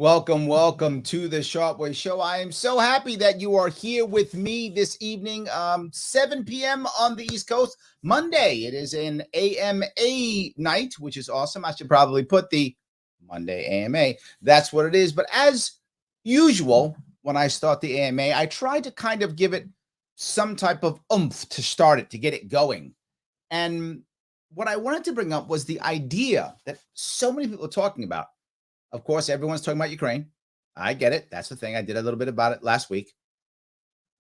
Welcome to the Sharpe Way Show. I am so happy that you are here with me this evening, 7 p.m. on the East Coast. Monday, it is an AMA night, which is awesome. I should probably put the Monday AMA. That's what it is. But as usual, when I start the AMA, I try to kind of give it some type of oomph to start it, to get it going. And what I wanted to bring up was the idea that so many people are talking about. Of course, everyone's talking about Ukraine. I get it. That's the thing. I did a little bit about it last week.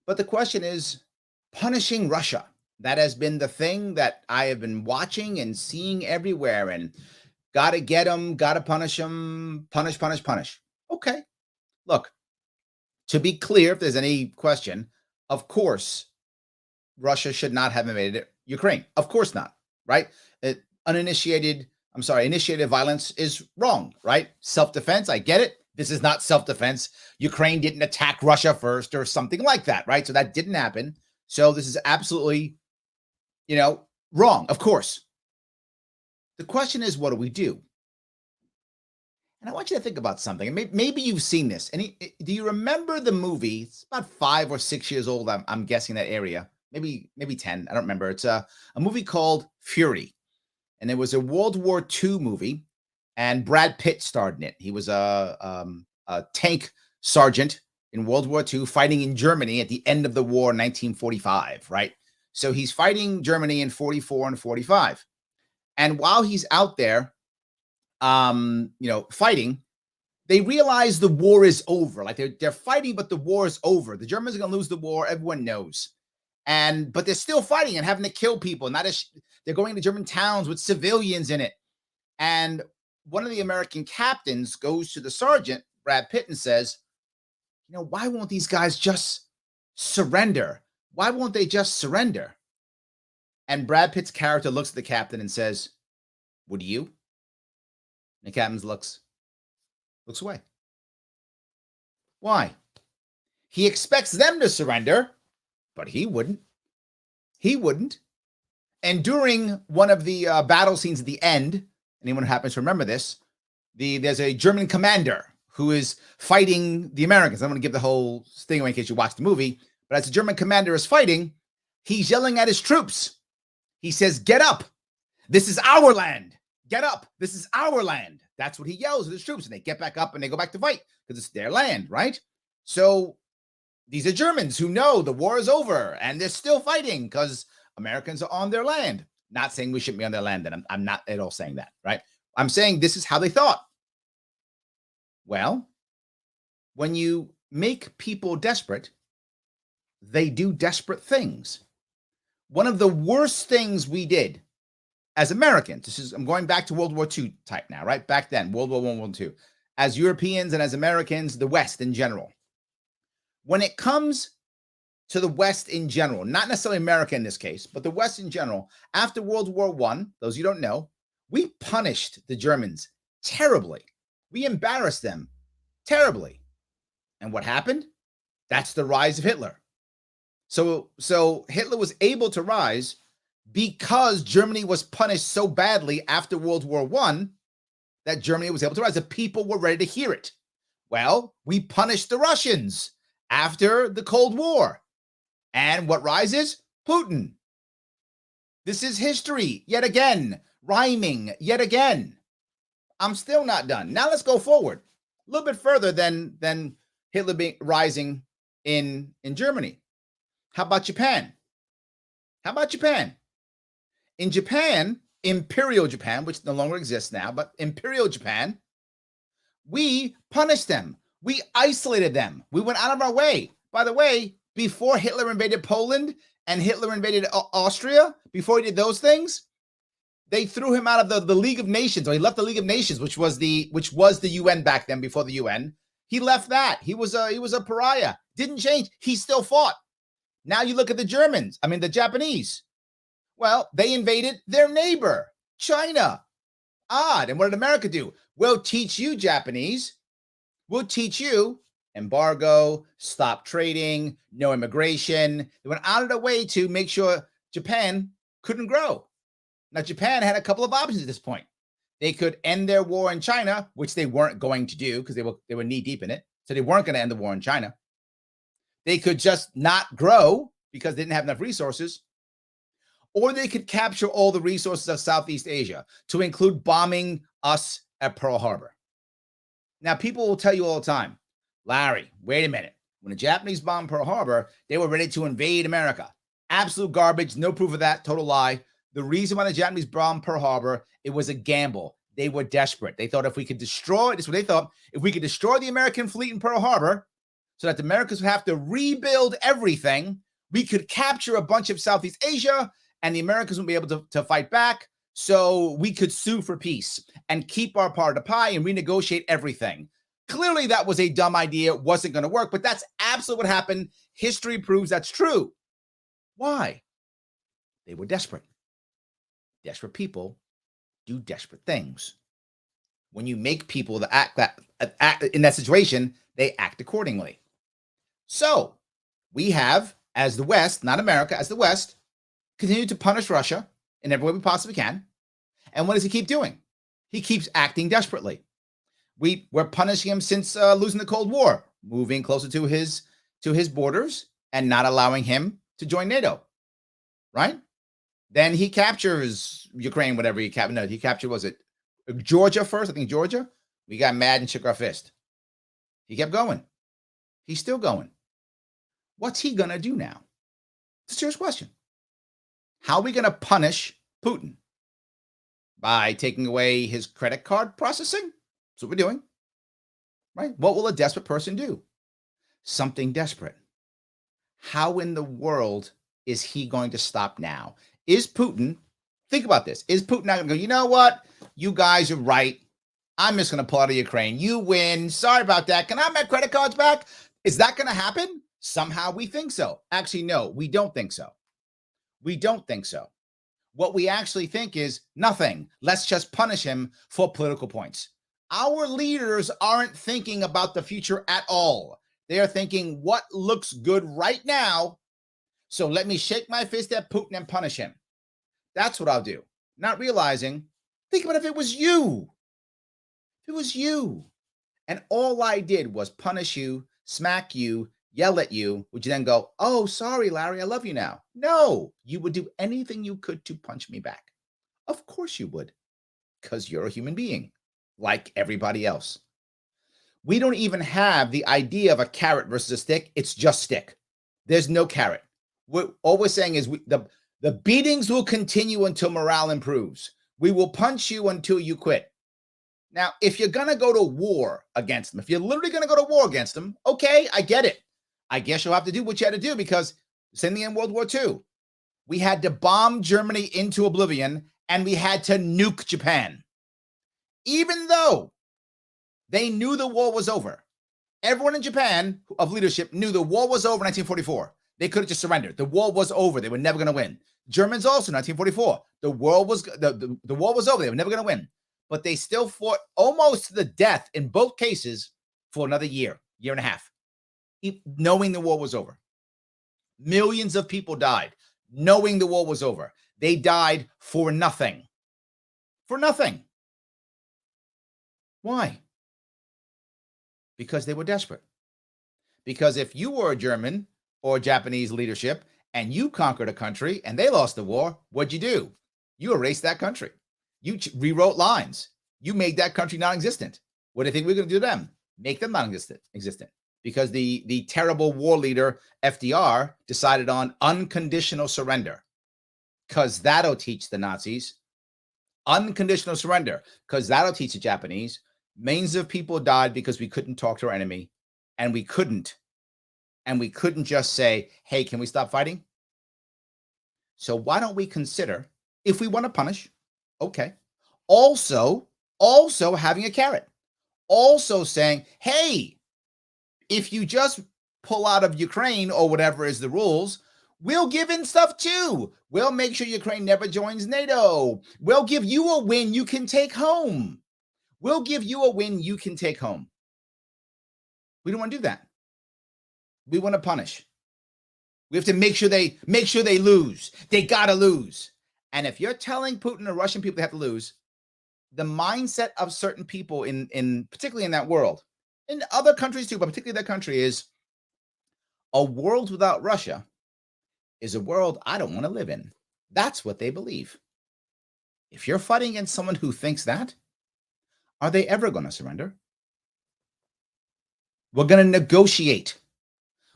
But the question is punishing Russia. That has been the thing that I have been watching and seeing everywhere. And got to get them, got to punish them, punish. Okay. Look, to be clear, if there's any question, of course, Russia should not have invaded Ukraine. Of course not, right? Initiated violence is wrong, right? Self-defense, I get it. This is not self-defense. Ukraine didn't attack Russia first or something like that, right? So that didn't happen. So this is absolutely, wrong, of course. The question is, what do we do? And I want you to think about something. And maybe you've seen this. Do you remember the movie? It's about 5 or 6 years old, I'm guessing that area. Maybe 10. I don't remember. It's a movie called Fury. And it was a World War II movie, and Brad Pitt starred in it. He was a tank sergeant in World War II fighting in Germany at the end of the war in 1945, right? So he's fighting Germany in 44 and 45. And while he's out there, fighting, they realize the war is over. Like they're fighting, but the war is over. The Germans are going to lose the war. Everyone knows. But they're still fighting and having to kill people. They're going into German towns with civilians in it. And one of the American captains goes to the sergeant, Brad Pitt, and says, why won't these guys just surrender? Why won't they just surrender? And Brad Pitt's character looks at the captain and says, would you? And the captain looks away. Why? He expects them to surrender, but he wouldn't. And during one of the battle scenes at the end, anyone who happens to remember this, there's a German commander who is fighting the Americans. I'm going to give the whole thing away in case you watch the movie. But as the German commander is fighting, he's yelling at his troops. He says, get up. This is our land. Get up. This is our land. That's what he yells at his troops. And they get back up and they go back to fight because it's their land, right? So these are Germans who know the war is over and they're still fighting because Americans are on their land. Not saying we shouldn't be on their land, and I'm not at all saying that, right? I'm saying this is how they thought. Well, when you make people desperate, they do desperate things. One of the worst things we did as Americans, I'm going back to World War II type now, right? Back then, World War I, World War II. As Europeans and as Americans, the West in general. When it comes to the West in general, not necessarily America in this case, but the West in general, after World War I, those you don't know, we punished the Germans terribly. We embarrassed them terribly. And what happened? That's the rise of Hitler. So Hitler was able to rise because Germany was punished so badly after World War I that Germany was able to rise. The people were ready to hear it. Well, we punished the Russians after the Cold War. And what rises? Putin. This is history yet again, rhyming yet again. I'm still not done. Now let's go forward a little bit further than Hitler rising in Germany. How about Japan? In Japan, Imperial Japan, which no longer exists now, but Imperial Japan, we punished them. We isolated them. We went out of our way. By the way, before Hitler invaded Poland and Hitler invaded Austria, before he did those things, they threw him out of the League of Nations, or he left the League of Nations, which was the UN back then, before the UN. He left that. He was a pariah. Didn't change. He still fought. Now you look at the Japanese. Well, they invaded their neighbor, China. Odd. And what did America do? We'll teach you, Japanese. We'll teach you. Embargo, stop trading, no immigration. They went out of their way to make sure Japan couldn't grow. Now, Japan had a couple of options at this point. They could end their war in China, which they weren't going to do because they were knee deep in it. So they weren't going to end the war in China. They could just not grow because they didn't have enough resources. Or they could capture all the resources of Southeast Asia, to include bombing us at Pearl Harbor. Now, people will tell you all the time, Larry, wait a minute. When the Japanese bombed Pearl Harbor, they were ready to invade America. Absolute garbage. No proof of that. Total lie. The reason why the Japanese bombed Pearl Harbor, it was a gamble. They were desperate. They thought if we could destroy, this is what they thought, if we could destroy the American fleet in Pearl Harbor so that the Americans would have to rebuild everything, we could capture a bunch of Southeast Asia and the Americans wouldn't be able to fight back, so we could sue for peace and keep our part of the pie and renegotiate everything. Clearly, that was a dumb idea. It wasn't going to work, but that's absolutely what happened. History proves that's true. Why? They were desperate. Desperate people do desperate things. When you make people that act in that situation, they act accordingly. So we have, as the West, not America, as the West, continue to punish Russia in every way we possibly can. And what does he keep doing? He keeps acting desperately. We're punishing him since losing the Cold War, moving closer to his borders and not allowing him to join NATO, right? Then he captures Ukraine, whatever he captured. No, he captured, was it Georgia first? I think Georgia. We got mad and shook our fist. He kept going. He's still going. What's he going to do now? It's a serious question. How are we going to punish Putin? By taking away his credit card processing? That's what we're doing, right? What will a desperate person do? Something desperate. How in the world is he going to stop now? Is Putin, think about this, is Putin not going to go, you know what? You guys are right. I'm just going to pull out of Ukraine. You win. Sorry about that. Can I have my credit cards back? Is that going to happen? Somehow we think so. Actually, no, we don't think so. We don't think so. What we actually think is nothing. Let's just punish him for political points. Our leaders aren't thinking about the future at all. They are thinking what looks good right now. So let me shake my fist at Putin and punish him. That's what I'll do. Not realizing, think about if it was you. If it was you. And all I did was punish you, smack you, yell at you, would you then go, oh, sorry, Larry, I love you now? No, you would do anything you could to punch me back. Of course you would, because you're a human being, like everybody else. We don't even have the idea of a carrot versus a stick. It's just stick. There's no carrot. All we're saying is the beatings will continue until morale improves. We will punch you until you quit. Now, if you're going to go to war against them, if you're literally going to go to war against them, okay, I get it. I guess you'll have to do what you had to do, because same thing in World War II. We had to bomb Germany into oblivion and we had to nuke Japan. Even though they knew the war was over. Everyone in Japan of leadership knew the war was over in 1944. They could have just surrendered. The war was over. They were never going to win. Germans also, 1944. The war was over. They were never going to win. But they still fought almost to the death in both cases for another year and a half, knowing the war was over. Millions of people died knowing the war was over. They died for nothing. For nothing. Why? Because they were desperate. Because if you were a German or Japanese leadership and you conquered a country and they lost the war, what'd you do? You erased that country. You rewrote lines. You made that country non-existent. What do you think we're going to do to them? Make them non-existent. Because the terrible war leader, FDR, decided on unconditional surrender. Because that'll teach the Nazis. Unconditional surrender. Because that'll teach the Japanese. Millions of people died because we couldn't talk to our enemy. And we couldn't just say, hey, can we stop fighting? So why don't we consider, if we want to punish, okay, also having a carrot. Also saying, hey, if you just pull out of Ukraine or whatever is the rules, we'll give in stuff too. We'll make sure Ukraine never joins NATO. We'll give you a win you can take home. We'll give you a win you can take home. We don't want to do that. We want to punish. We have to make sure they lose. They got to lose. And if you're telling Putin or Russian people they have to lose, the mindset of certain people in particularly in that world, in other countries too, but particularly that country, is a world without Russia is a world I don't want to live in. That's what they believe. If you're fighting against someone who thinks that, are they ever going to surrender? We're going to negotiate.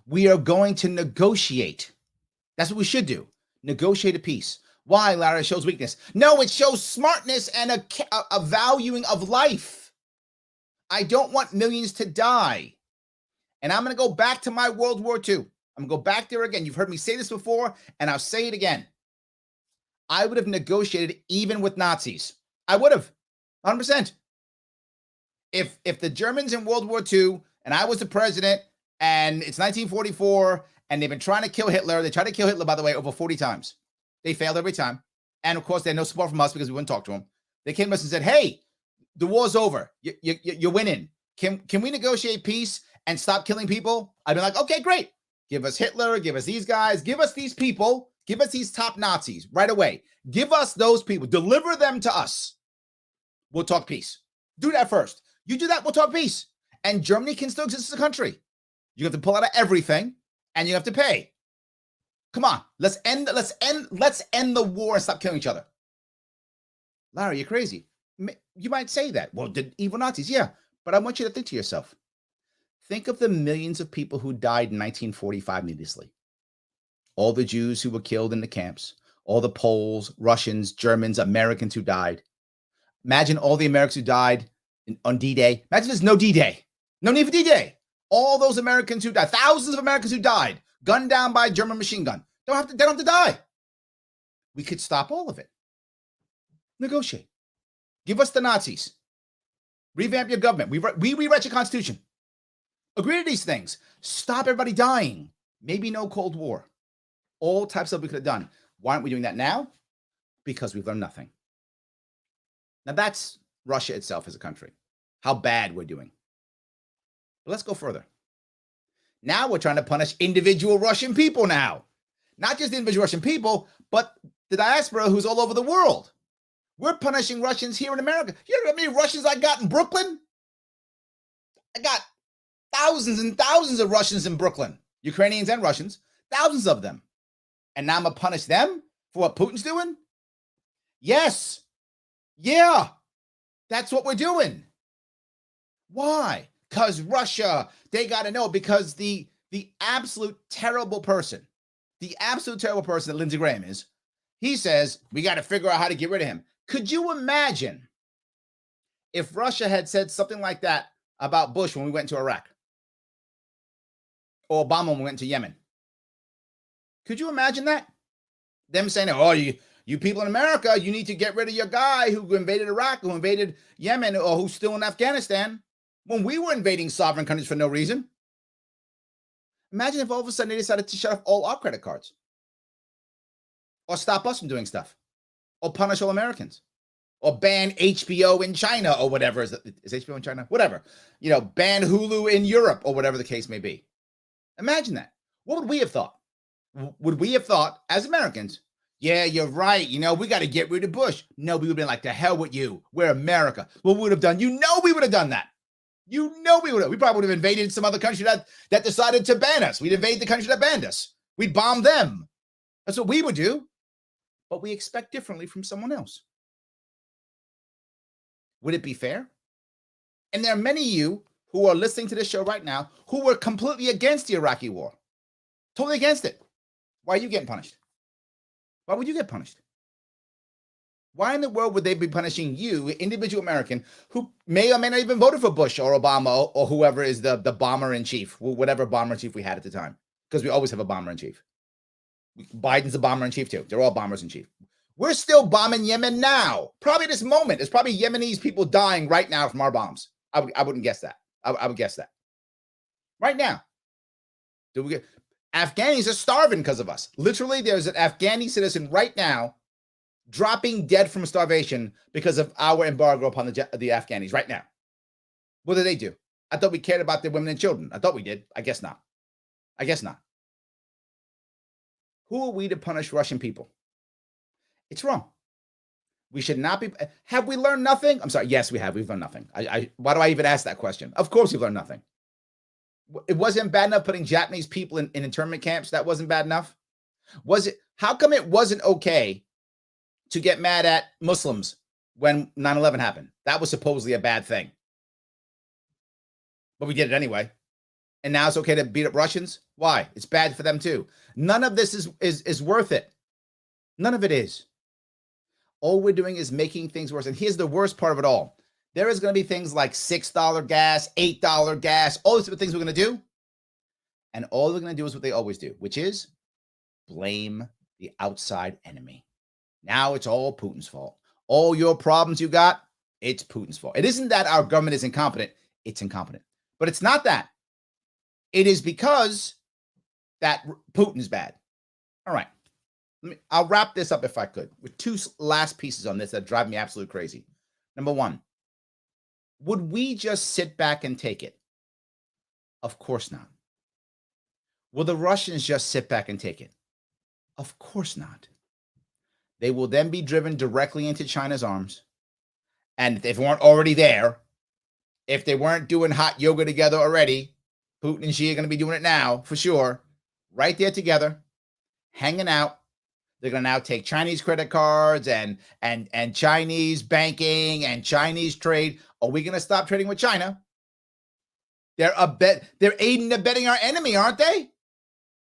We are going to negotiate. That's what we should do. Negotiate a peace. Why, Larry? It shows weakness. No, it shows smartness and a valuing of life. I don't want millions to die. And I'm going to go back to my World War II. I'm going to go back there again. You've heard me say this before, and I'll say it again. I would have negotiated even with Nazis. I would have, 100%. If the Germans in World War II, and I was the president, and it's 1944, and they've been trying to kill Hitler. They tried to kill Hitler, by the way, over 40 times. They failed every time. And of course, they had no support from us because we wouldn't talk to them. They came to us and said, hey, the war's over. You're winning. Can we negotiate peace and stop killing people? I'd be like, okay, great. Give us Hitler. Give us these guys. Give us these people. Give us these top Nazis right away. Give us those people. Deliver them to us. We'll talk peace. Do that first. You do that, we'll talk peace. And Germany can still exist as a country. You have to pull out of everything, and you have to pay. Come on, let's end the war and stop killing each other. Larry, you're crazy. You might say that. Well, the evil Nazis, yeah. But I want you to think to yourself. Think of the millions of people who died in 1945 needlessly. All the Jews who were killed in the camps. All the Poles, Russians, Germans, Americans who died. Imagine all the Americans who died on D-Day. Imagine there's no D-Day. No need for D-Day. All those Americans who died, thousands of Americans who died, gunned down by a German machine gun. They don't have to die. We could stop all of it. Negotiate. Give us the Nazis. Revamp your government. We rewrite your constitution. Agree to these things. Stop everybody dying. Maybe no Cold War. All types of we could have done. Why aren't we doing that now? Because we've learned nothing. Now that's Russia itself as a country. How bad we're doing. But let's go further. Now we're trying to punish individual Russian people now. Not just individual Russian people, but the diaspora who's all over the world. We're punishing Russians here in America. You know how many Russians I got in Brooklyn? I got thousands and thousands of Russians in Brooklyn. Ukrainians and Russians. Thousands of them. And now I'm going to punish them for what Putin's doing? Yes. Yeah. That's what we're doing. Why? Because Russia, they got to know, because the absolute terrible person that Lindsey Graham is, he says, we got to figure out how to get rid of him. Could you imagine if Russia had said something like that about Bush when we went to Iraq? Or Obama when we went to Yemen? Could you imagine that? Them saying, oh, you people in America, you need to get rid of your guy who invaded Iraq, who invaded Yemen, or who's still in Afghanistan, when we were invading sovereign countries for no reason. Imagine if all of a sudden they decided to shut off all our credit cards, or stop us from doing stuff, or punish all Americans, or ban HBO in China, or whatever. Is HBO in China? Whatever. Ban Hulu in Europe, or whatever the case may be. Imagine that. What would we have thought? Would we have thought, as Americans, yeah, you're right, we got to get rid of Bush? No, we would have been like, to hell with you. We're America. What we would have done, we would have done that. We would have. We probably would have invaded some other country that decided to ban us. We'd invade the country that banned us. We'd bomb them. That's what we would do. But we expect differently from someone else. Would it be fair? And there are many of you who are listening to this show right now who were completely against the Iraqi war. Totally against it. Why are you getting punished? Why would you get punished? Why in the world would they be punishing you, individual American, who may or may not even voted for Bush or Obama or whoever is the bomber in chief, whatever bomber in chief we had at the time? Because we always have a bomber in chief. Biden's a bomber in chief too. They're all bombers in chief. We're still bombing Yemen now. Probably this moment. There's probably Yemenis people dying right now from our bombs. I wouldn't guess that. I would guess that. Right now. Afghanis are starving because of us. Literally, there's an Afghani citizen right now dropping dead from starvation because of our embargo upon the Afghanis right now. What do they do? I thought we cared about their women and children. I thought we did. I guess not. Who are we to punish Russian people? It's wrong. We should not be. Have we learned nothing? I'm sorry. Yes, we have. We've learned nothing. Why do I even ask that question? Of course, we've learned nothing. It wasn't bad enough putting Japanese people in internment camps. That wasn't bad enough. Was it? How come it wasn't okay to get mad at Muslims when 9/11 happened? That was supposedly a bad thing, but we did it anyway. And now it's okay to beat up Russians. Why? It's bad for them too. None of this is worth it. None of it is. All we're doing is making things worse. And here's the worst part of it all. There is going to be things like $6 gas, $8 gas, all these things we're going to do. And all they're going to do is what they always do, which is blame the outside enemy. Now it's all Putin's fault. All your problems you got, it's Putin's fault. It isn't that our government is incompetent. It's incompetent. But it's not that. It is because that Putin is bad. All right. I'll wrap this up if I could with two last pieces on this that drive me absolutely crazy. Number one, would we just sit back and take it? Of course not. Will the Russians just sit back and take it? Of course not. They will then be driven directly into China's arms. And if they weren't already there, if they weren't doing hot yoga together already, Putin and Xi are going to be doing it now for sure, right there together, hanging out. They're going to now take Chinese credit cards and Chinese banking and Chinese trade. Are we going to stop trading with China? They're aiding and abetting our enemy, aren't they?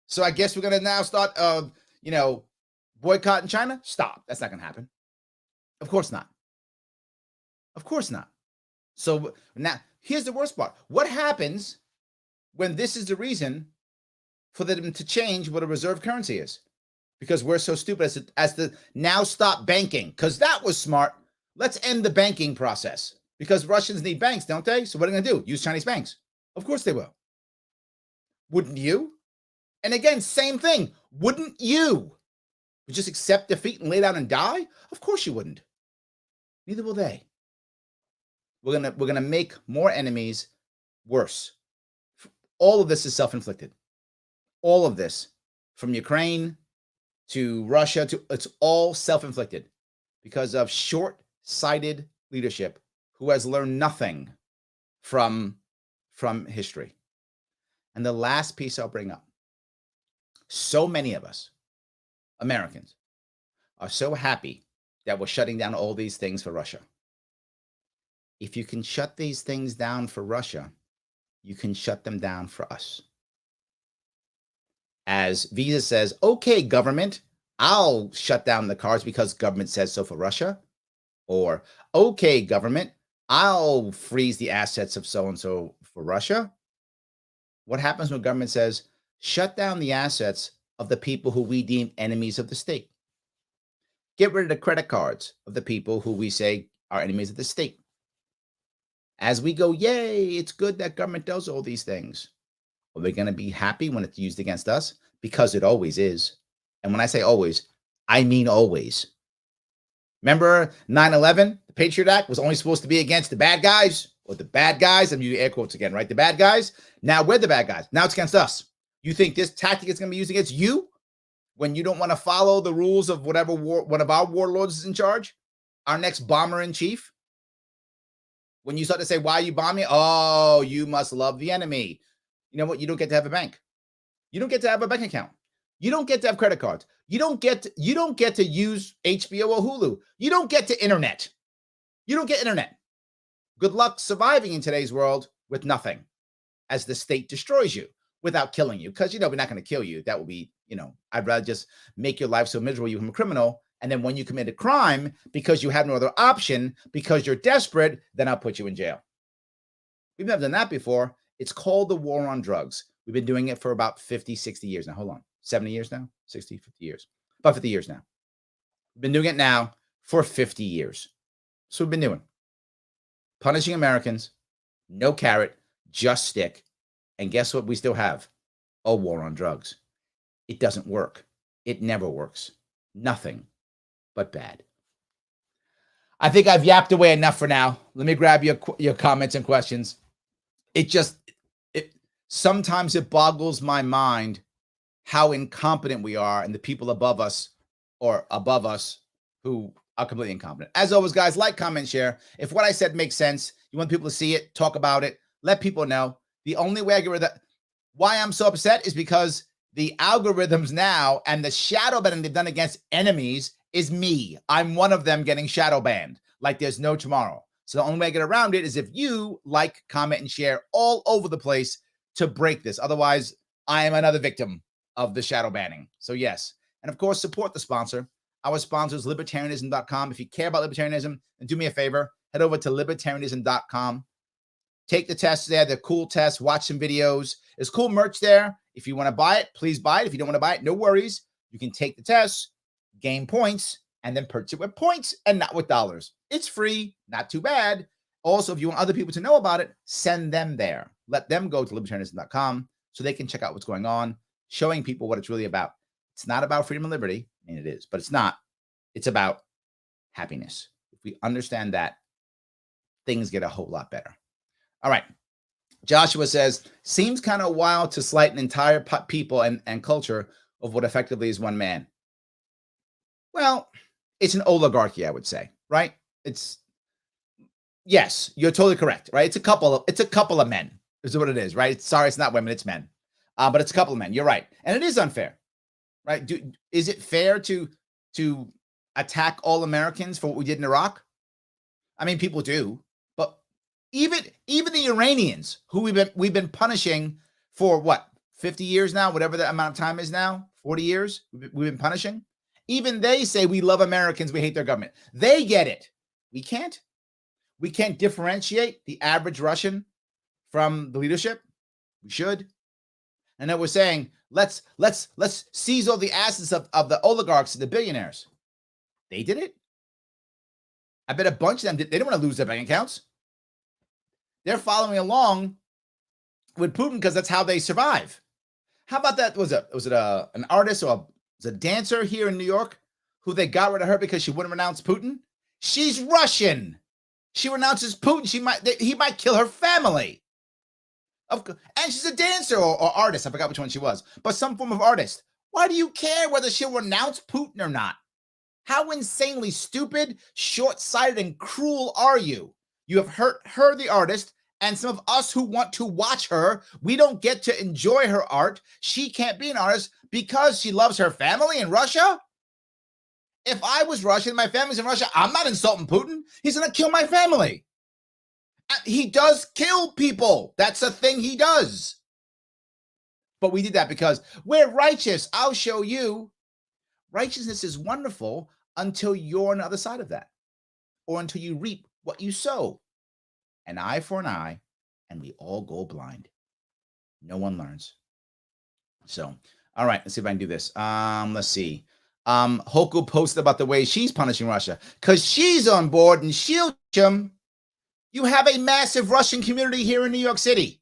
So I guess we're going to now start, boycotting China. Stop. That's not going to happen. Of course not. Of course not. So now here's the worst part. What happens when this is the reason for them to change what a reserve currency is? Because we're so stupid as to now stop banking. Because that was smart. Let's end the banking process. Because Russians need banks, don't they? So what are they going to do? Use Chinese banks. Of course they will. Wouldn't you? And again, same thing. Wouldn't you? Just accept defeat and lay down and die? Of course you wouldn't. Neither will they. We're gonna make more enemies worse. All of this is self-inflicted. All of this, from Ukraine to Russia, it's all self-inflicted because of short-sighted leadership who has learned nothing from history. And the last piece I'll bring up, so many of us, Americans, are so happy that we're shutting down all these things for Russia. If you can shut these things down for Russia, you can shut them down for us. As Visa says, okay, government, I'll shut down the cards because government says so for Russia. Or, okay, government, I'll freeze the assets of so-and-so for Russia. What happens when government says, shut down the assets of the people who we deem enemies of the state? Get rid of the credit cards of the people who we say are enemies of the state. As we go, yay, it's good that government does all these things. Are we going to be happy when it's used against us? Because it always is. And when I say always, I mean always. Remember 9/11? The Patriot Act was only supposed to be against the bad guys, or the bad guys. I'm using air quotes again, right? The bad guys. Now we're the bad guys. Now it's against us. You think this tactic is going to be used against you when you don't want to follow the rules of whatever one of our warlords is in charge? Our next bomber in chief? When you start to say, why are you bombing? Oh, you must love the enemy. You know what? You don't get to have a bank. You don't get to have a bank account. You don't get to have credit cards. You don't get to use HBO or Hulu. You don't get to internet. You don't get internet. Good luck surviving in today's world with nothing as the state destroys you without killing you. Because, we're not going to kill you. That would be, I'd rather just make your life so miserable you become a criminal. And then when you commit a crime, because you have no other option, because you're desperate, then I'll put you in jail. We've never done that before. It's called the war on drugs. We've been doing it for about 50, 60 years now. Hold on. 70 years now? 60, 50 years. About 50 years now. We've been doing it now for 50 years. So we've been doing. Punishing Americans, no carrot, just stick. And guess what we still have? A war on drugs. It doesn't work. It never works. Nothing but bad. I think I've yapped away enough for now. Let me grab your comments and questions. Sometimes it boggles my mind how incompetent we are, and the people above us who are completely incompetent. As always, guys, like, comment, share. If what I said makes sense, you want people to see it, talk about it, let people know. The only way I get rid of that, why I'm so upset is because the algorithms now and the shadow banning they've done against enemies is me. I'm one of them getting shadow banned like there's no tomorrow. So the only way I get around it is if you like, comment, and share all over the place to break this. Otherwise, I am another victim of the shadow banning. So yes. And of course, support the sponsor. Our sponsor is libertarianism.com. If you care about libertarianism, then do me a favor. Head over to libertarianism.com. Take the tests there. They're cool tests. Watch some videos. There's cool merch there. If you want to buy it, please buy it. If you don't want to buy it, no worries. You can take the tests, gain points, and then purchase it with points and not with dollars. It's free. Not too bad. Also, if you want other people to know about it, send them there. Let them go to libertarianism.com so they can check out what's going on, showing people what it's really about. It's not about freedom and liberty. I mean, it is, but it's not. It's about happiness. If we understand that, things get a whole lot better. All right. Joshua says, seems kind of wild to slight an entire people and culture of what effectively is one man. Well, it's an oligarchy, I would say, right? Yes, you're totally correct, right? It's a couple of men, is what it is, right? Sorry, it's not women, it's men. But it's a couple of men. You're right. And it is unfair, right? Is it fair to attack all Americans for what we did in Iraq? I mean, people do. Even the Iranians, who we've been punishing for what, 50 years now, whatever the amount of time is now, 40 years, we've been punishing. Even they say we love Americans, we hate their government. They get it. We can't. We can't differentiate the average Russian from the leadership. We should. And then we're saying let's seize all the assets of the oligarchs and the billionaires. They did it. I bet a bunch of them did. They don't want to lose their bank accounts. They're following along with Putin because that's how they survive. How about that? Was it an artist or a dancer here in New York who they got rid of her because she wouldn't renounce Putin? She's Russian. She renounces Putin. He might kill her family. And she's a dancer or artist. I forgot which one she was, but some form of artist. Why do you care whether she'll renounce Putin or not? How insanely stupid, short-sighted, and cruel are you? You have hurt her, the artist, and some of us who want to watch her. We don't get to enjoy her art. She can't be an artist because she loves her family in Russia. If I was Russian, my family's in Russia, I'm not insulting Putin. He's going to kill my family. He does kill people. That's a thing he does. But we did that because we're righteous. I'll show you. Righteousness is wonderful until you're on the other side of that, or until you reap what you sow. An eye for an eye, and we all go blind. No one learns. So, all right, let's see if I can do this. Let's see. Hoku posted about the way she's punishing Russia because she's on board and she'll him. You have a massive Russian community here in New York City.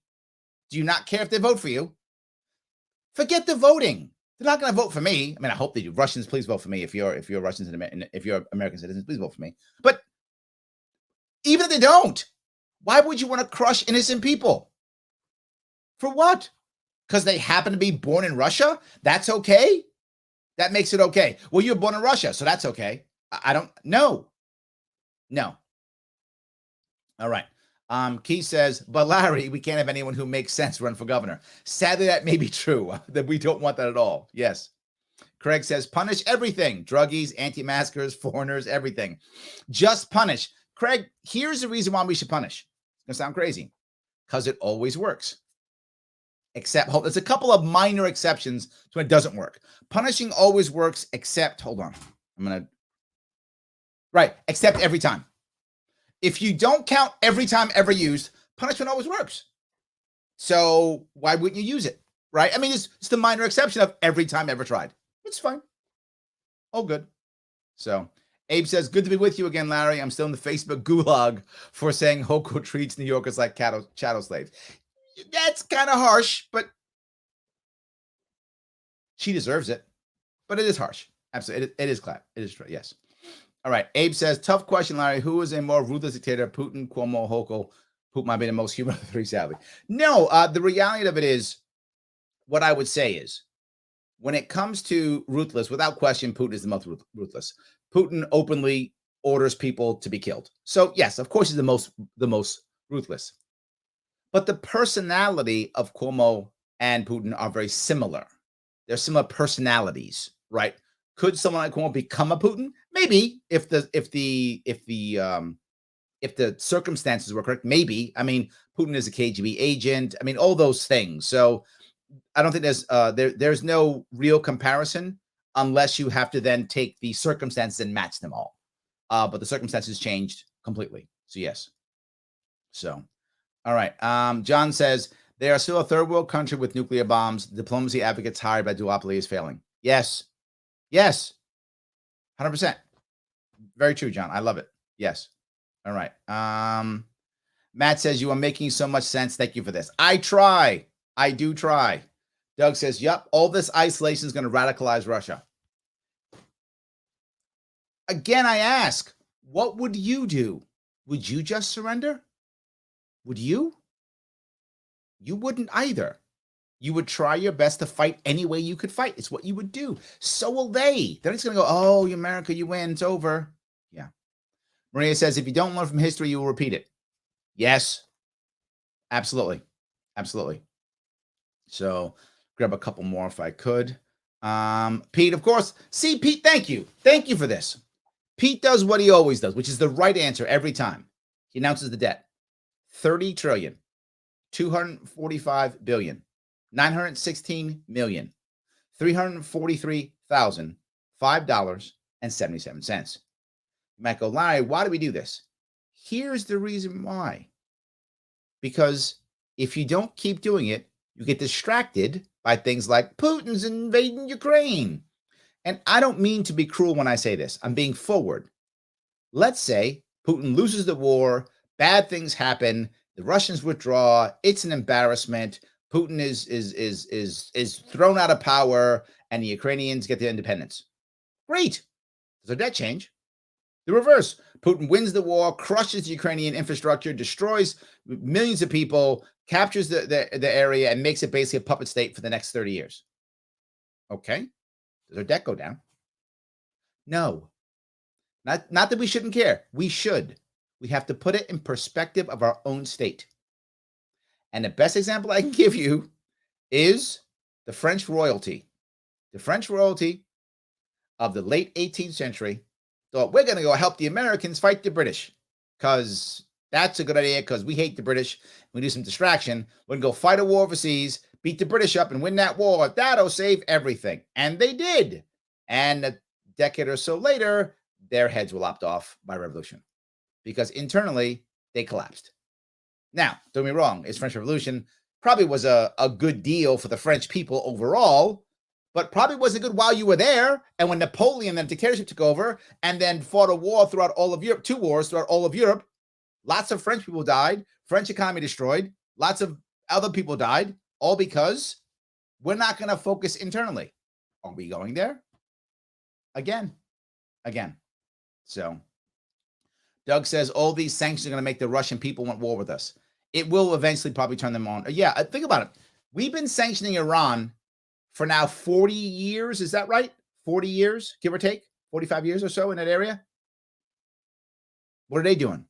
Do you not care if they vote for you? Forget the voting. They're not going to vote for me. I mean, I hope they do. Russians, please vote for me. If you're Russians and if you're American citizens, please vote for me. But even if they don't, why would you want to crush innocent people? For what? Because they happen to be born in Russia? That's okay? That makes it okay. Well, you're born in Russia, so that's okay. I don't know. No. All right. Keith says, but Larry, we can't have anyone who makes sense run for governor. Sadly, that may be true. That we don't want that at all. Yes. Craig says, punish everything. Druggies, anti-maskers, foreigners, everything. Just punish. Craig, here's the reason why we should punish. It's going to sound crazy. Because it always works. Except, there's a couple of minor exceptions to when it doesn't work. Punishing always works, except, except every time. If you don't count every time ever used, punishment always works. So why wouldn't you use it, right? I mean, it's the minor exception of every time ever tried. It's fine. All good. So Abe says, good to be with you again, Larry. I'm still in the Facebook gulag for saying Hoku treats New Yorkers like chattel slaves. That's kind of harsh, but she deserves it. But it is harsh. Absolutely. It is clap. It is true. Yes. All right. Abe says, tough question, Larry. Who is a more ruthless dictator, Putin, Cuomo, Hoku? Putin might be the most human of the three, sadly. No, the reality of it is, what I would say is, when it comes to ruthless, without question, Putin is the most ruthless. Putin openly orders people to be killed. So yes, of course, he's the most ruthless. But the personality of Cuomo and Putin are very similar. They're similar personalities, right? Could someone like Cuomo become a Putin? Maybe if the circumstances were correct. Maybe. I mean, Putin is a KGB agent. I mean, all those things. So I don't think there's no real comparison unless you have to then take the circumstances and match them all. But the circumstances changed completely. So yes. So, all right. John says they are still a third world country with nuclear bombs. Diplomacy advocates hired by duopoly is failing. Yes. Yes. 100%. Very true, John. I love it. Yes. All right. Matt says you are making so much sense. Thank you for this. I try. I do try. Doug says, yep, all this isolation is going to radicalize Russia. Again, I ask, what would you do? Would you just surrender? Would you? You wouldn't either. You would try your best to fight any way you could fight. It's what you would do. So will they. They're just going to go, oh, America, you win. It's over. Yeah. Maria says, if you don't learn from history, you will repeat it. Yes. Absolutely. Absolutely. So grab a couple more if I could. Pete, of course. See, Pete, thank you. Thank you for this. Pete does what he always does, which is the right answer every time. He announces the debt. 30 trillion, 245 billion, 916 million, $343,005.77. You might go, Larry, why do we do this? Here's the reason why. Because if you don't keep doing it, you get distracted by things like Putin's invading Ukraine. And I don't mean to be cruel when I say this. I'm being forward. Let's say Putin loses the war, bad things happen, the Russians withdraw, it's an embarrassment, Putin is thrown out of power, and the Ukrainians get their independence. Great. Does their debt change? The reverse. Putin wins the war, crushes the Ukrainian infrastructure, destroys millions of people, captures the area, and makes it basically a puppet state for the next 30 years. Okay. Does our debt go down? No. Not that we shouldn't care. We should. We have to put it in perspective of our own state. And the best example I can give you is the French royalty. The French royalty of the late 18th century thought, we're going to go help the Americans fight the British because that's a good idea because we hate the British. We do some distraction. We're going to go fight a war overseas, beat the British up and win that war. That'll save everything. And they did. And a decade or so later, their heads were lopped off by revolution because internally they collapsed. Now, don't get me wrong, it's French Revolution probably was a good deal for the French people overall, but probably wasn't good while you were there. And when Napoleon and the dictatorship took over and then fought a war throughout all of Europe, 2 wars throughout all of Europe, lots of French people died, French economy destroyed, lots of other people died, all because we're not going to focus internally. Are we going there? Again. So Doug says all these sanctions are going to make the Russian people want war with us. It will eventually probably turn them on. Yeah, think about it. We've been sanctioning Iran for now 40 years. Is that right? 40 years, give or take, 45 years or so in that area. What are they doing?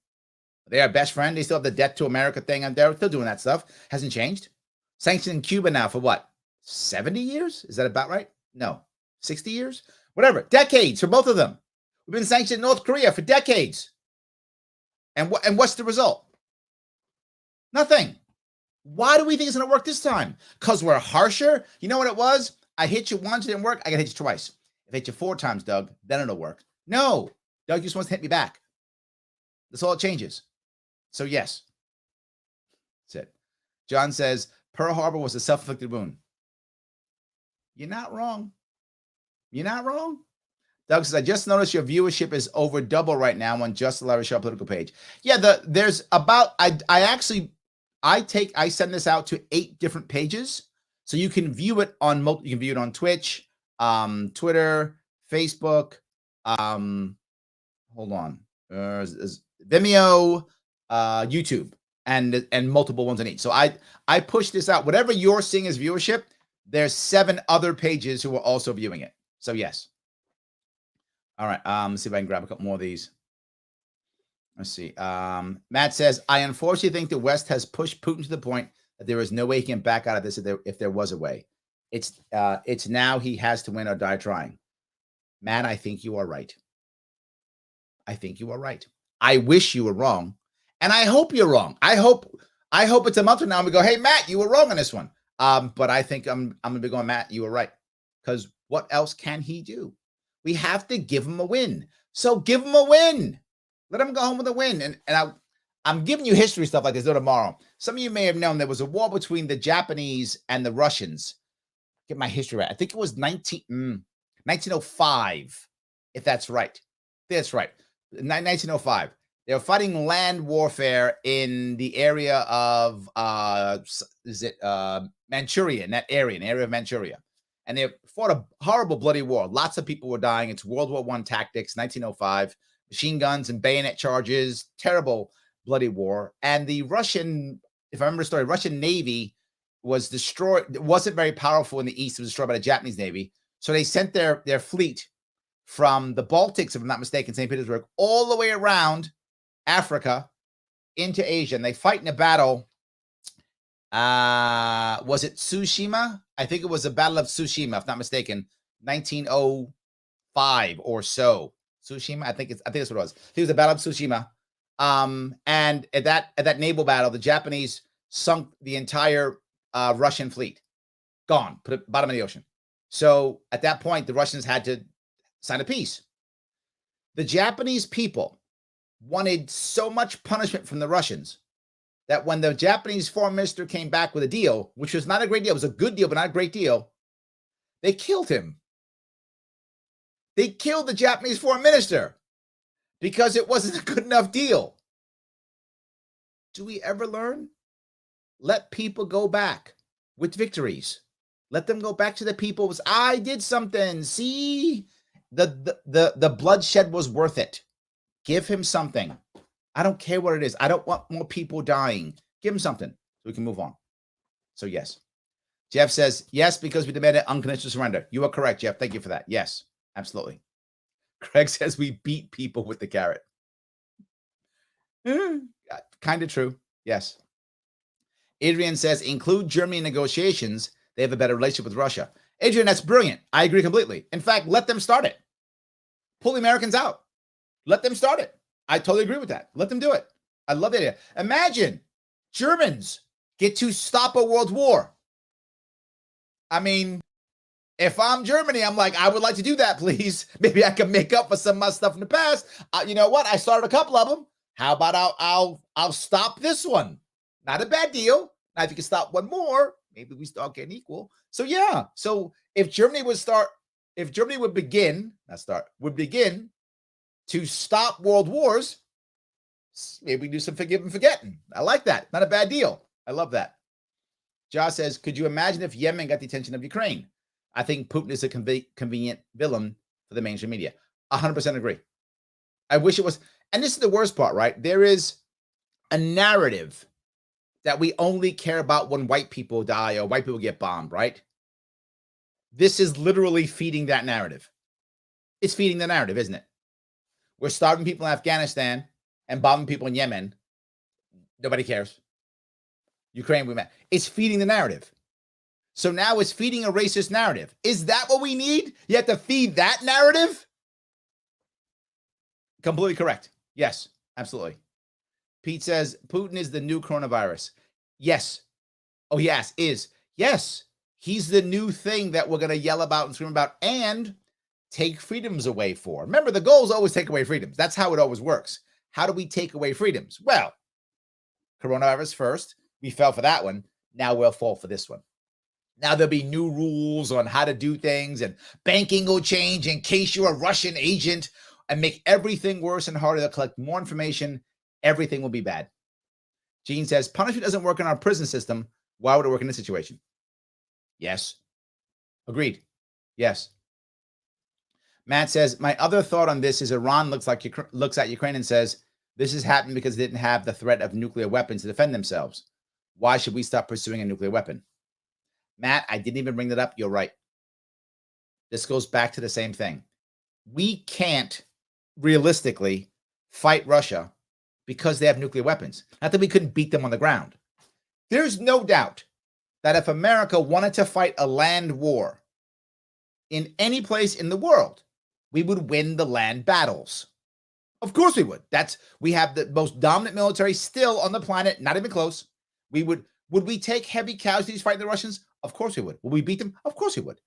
Are they our best friend? They still have the debt to America thing, and they're still doing that stuff. Hasn't changed. Sanctioning Cuba now for what? 70 years? Is that about right? No. 60 years? Whatever. Decades for both of them. We've been sanctioning North Korea for decades. And what's the result? Nothing. Why do we think it's going to work this time? Because we're harsher? You know what it was? I hit you once, it didn't work. I got to hit you twice. If I hit you 4 times, Doug, then it'll work. No. Doug just wants to hit me back. That's all it changes. So, yes. That's it. John says, Pearl Harbor was a self-inflicted wound. You're not wrong. You're not wrong. Doug says, I just noticed your viewership is over double right now on Just the Larry Sharpe political page. Yeah, there's about, I send this out to 8 different pages. So you can view it on, you can view it on Twitch, Twitter, Facebook, hold on, Vimeo, YouTube, and multiple ones on each. So I push this out. Whatever you're seeing as viewership, there's 7 other pages who are also viewing it. So yes. All right. Let's see if I can grab a couple more of these. Let's see. Matt says, I unfortunately think the West has pushed Putin to the point that there is no way he can back out of this if there was a way. It's now he has to win or die trying. Matt, I think you are right. I think you are right. I wish you were wrong, and I hope you're wrong. I hope it's a month from now and we go, hey, Matt, you were wrong on this one. But I think I'm gonna be going, Matt, you were right. Because what else can he do? We have to give him a win. So give him a win. Let him go home with a win. And I'm giving you history stuff like this tomorrow. Some of you may have known there was a war between the Japanese and the Russians. Get my history right. I think it was 1905, if that's right. That's right. 1905. They were fighting land warfare in the area of Manchuria, in that area, an area of Manchuria. And they fought a horrible, bloody war. Lots of people were dying. It's World War I tactics, 1905. Machine guns and bayonet charges, terrible, bloody war. And the Russian, if I remember the story, Russian Navy was destroyed. It wasn't very powerful in the East. It was destroyed by the Japanese Navy. So they sent their fleet from the Baltics, if I'm not mistaken, St. Petersburg, all the way around Africa into Asia. And they fight in a battle. Was it Tsushima? I think it was the Battle of Tsushima, if not mistaken, 1905 or so. Tsushima, I think that's what it was. It was the Battle of Tsushima. And at that naval battle, the Japanese sunk the entire Russian fleet. Gone, put it bottom of the ocean. So at that point, the Russians had to sign a peace. The Japanese people wanted so much punishment from the Russians that when the Japanese foreign minister came back with a deal, which was not a great deal, it was a good deal, but not a great deal, they killed him. They killed the Japanese foreign minister because it wasn't a good enough deal. Do we ever learn? Let people go back with victories. Let them go back to the people. I did something. See, the bloodshed was worth it. Give him something. I don't care what it is. I don't want more people dying. Give him something so we can move on. So yes. Jeff says, yes, because we demanded unconditional surrender. You are correct, Jeff. Thank you for that. Yes, absolutely. Craig says we beat people with the carrot. Kind of true. Yes. Adrian says, include Germany in negotiations. They have a better relationship with Russia. Adrian, that's brilliant. I agree completely. In fact, let them start it. Pull the Americans out. Let them start it. I totally agree with that. Let them do it. I love the idea. Imagine Germans get to stop a world war. I mean, if I'm Germany, I'm like, I would like to do that, please. Maybe I can make up for some of my stuff in the past. You know what? I started a couple of them. How about I'll stop this one? Not a bad deal. Now, if you can stop one more, maybe we start getting equal. So yeah. So if Germany would begin to stop world wars, maybe we do some forgive and forgetting. I like that. Not a bad deal. I love that. Josh says, could you imagine if Yemen got the attention of Ukraine? I think Putin is a convenient villain for the mainstream media. 100% agree. I wish it was. And this is the worst part, right? There is a narrative that we only care about when white people die or white people get bombed, right? This is literally feeding that narrative. It's feeding the narrative, isn't it? We're starving people in Afghanistan and bombing people in Yemen. Nobody cares. Ukraine, we met. It's feeding the narrative. So now it's feeding a racist narrative. Is that what we need? You have to feed that narrative? Completely correct. Yes, absolutely. Pete says, Putin is the new coronavirus. Yes. Oh, yes, is. Yes. He's the new thing that we're going to yell about and scream about and take freedoms away for. Remember, the goal is always take away freedoms. That's how it always works. How do we take away freedoms? Well, coronavirus first. We fell for that one. Now we'll fall for this one. Now there'll be new rules on how to do things, and banking will change in case you're a Russian agent and make everything worse and harder. They'll collect more information. Everything will be bad. Gene says, punishment doesn't work in our prison system. Why would it work in this situation? Yes. Agreed. Yes. Matt says, my other thought on this is Iran looks at Ukraine and says, this has happened because they didn't have the threat of nuclear weapons to defend themselves. Why should we stop pursuing a nuclear weapon? Matt, I didn't even bring that up. You're right. This goes back to the same thing. We can't realistically fight Russia because they have nuclear weapons. Not that we couldn't beat them on the ground. There's no doubt that if America wanted to fight a land war in any place in the world, we would win the land battles. Of course we would. We have the most dominant military still on the planet, not even close. Would we take heavy casualties fighting the Russians? Of course we would. Would we beat them? Of course we would.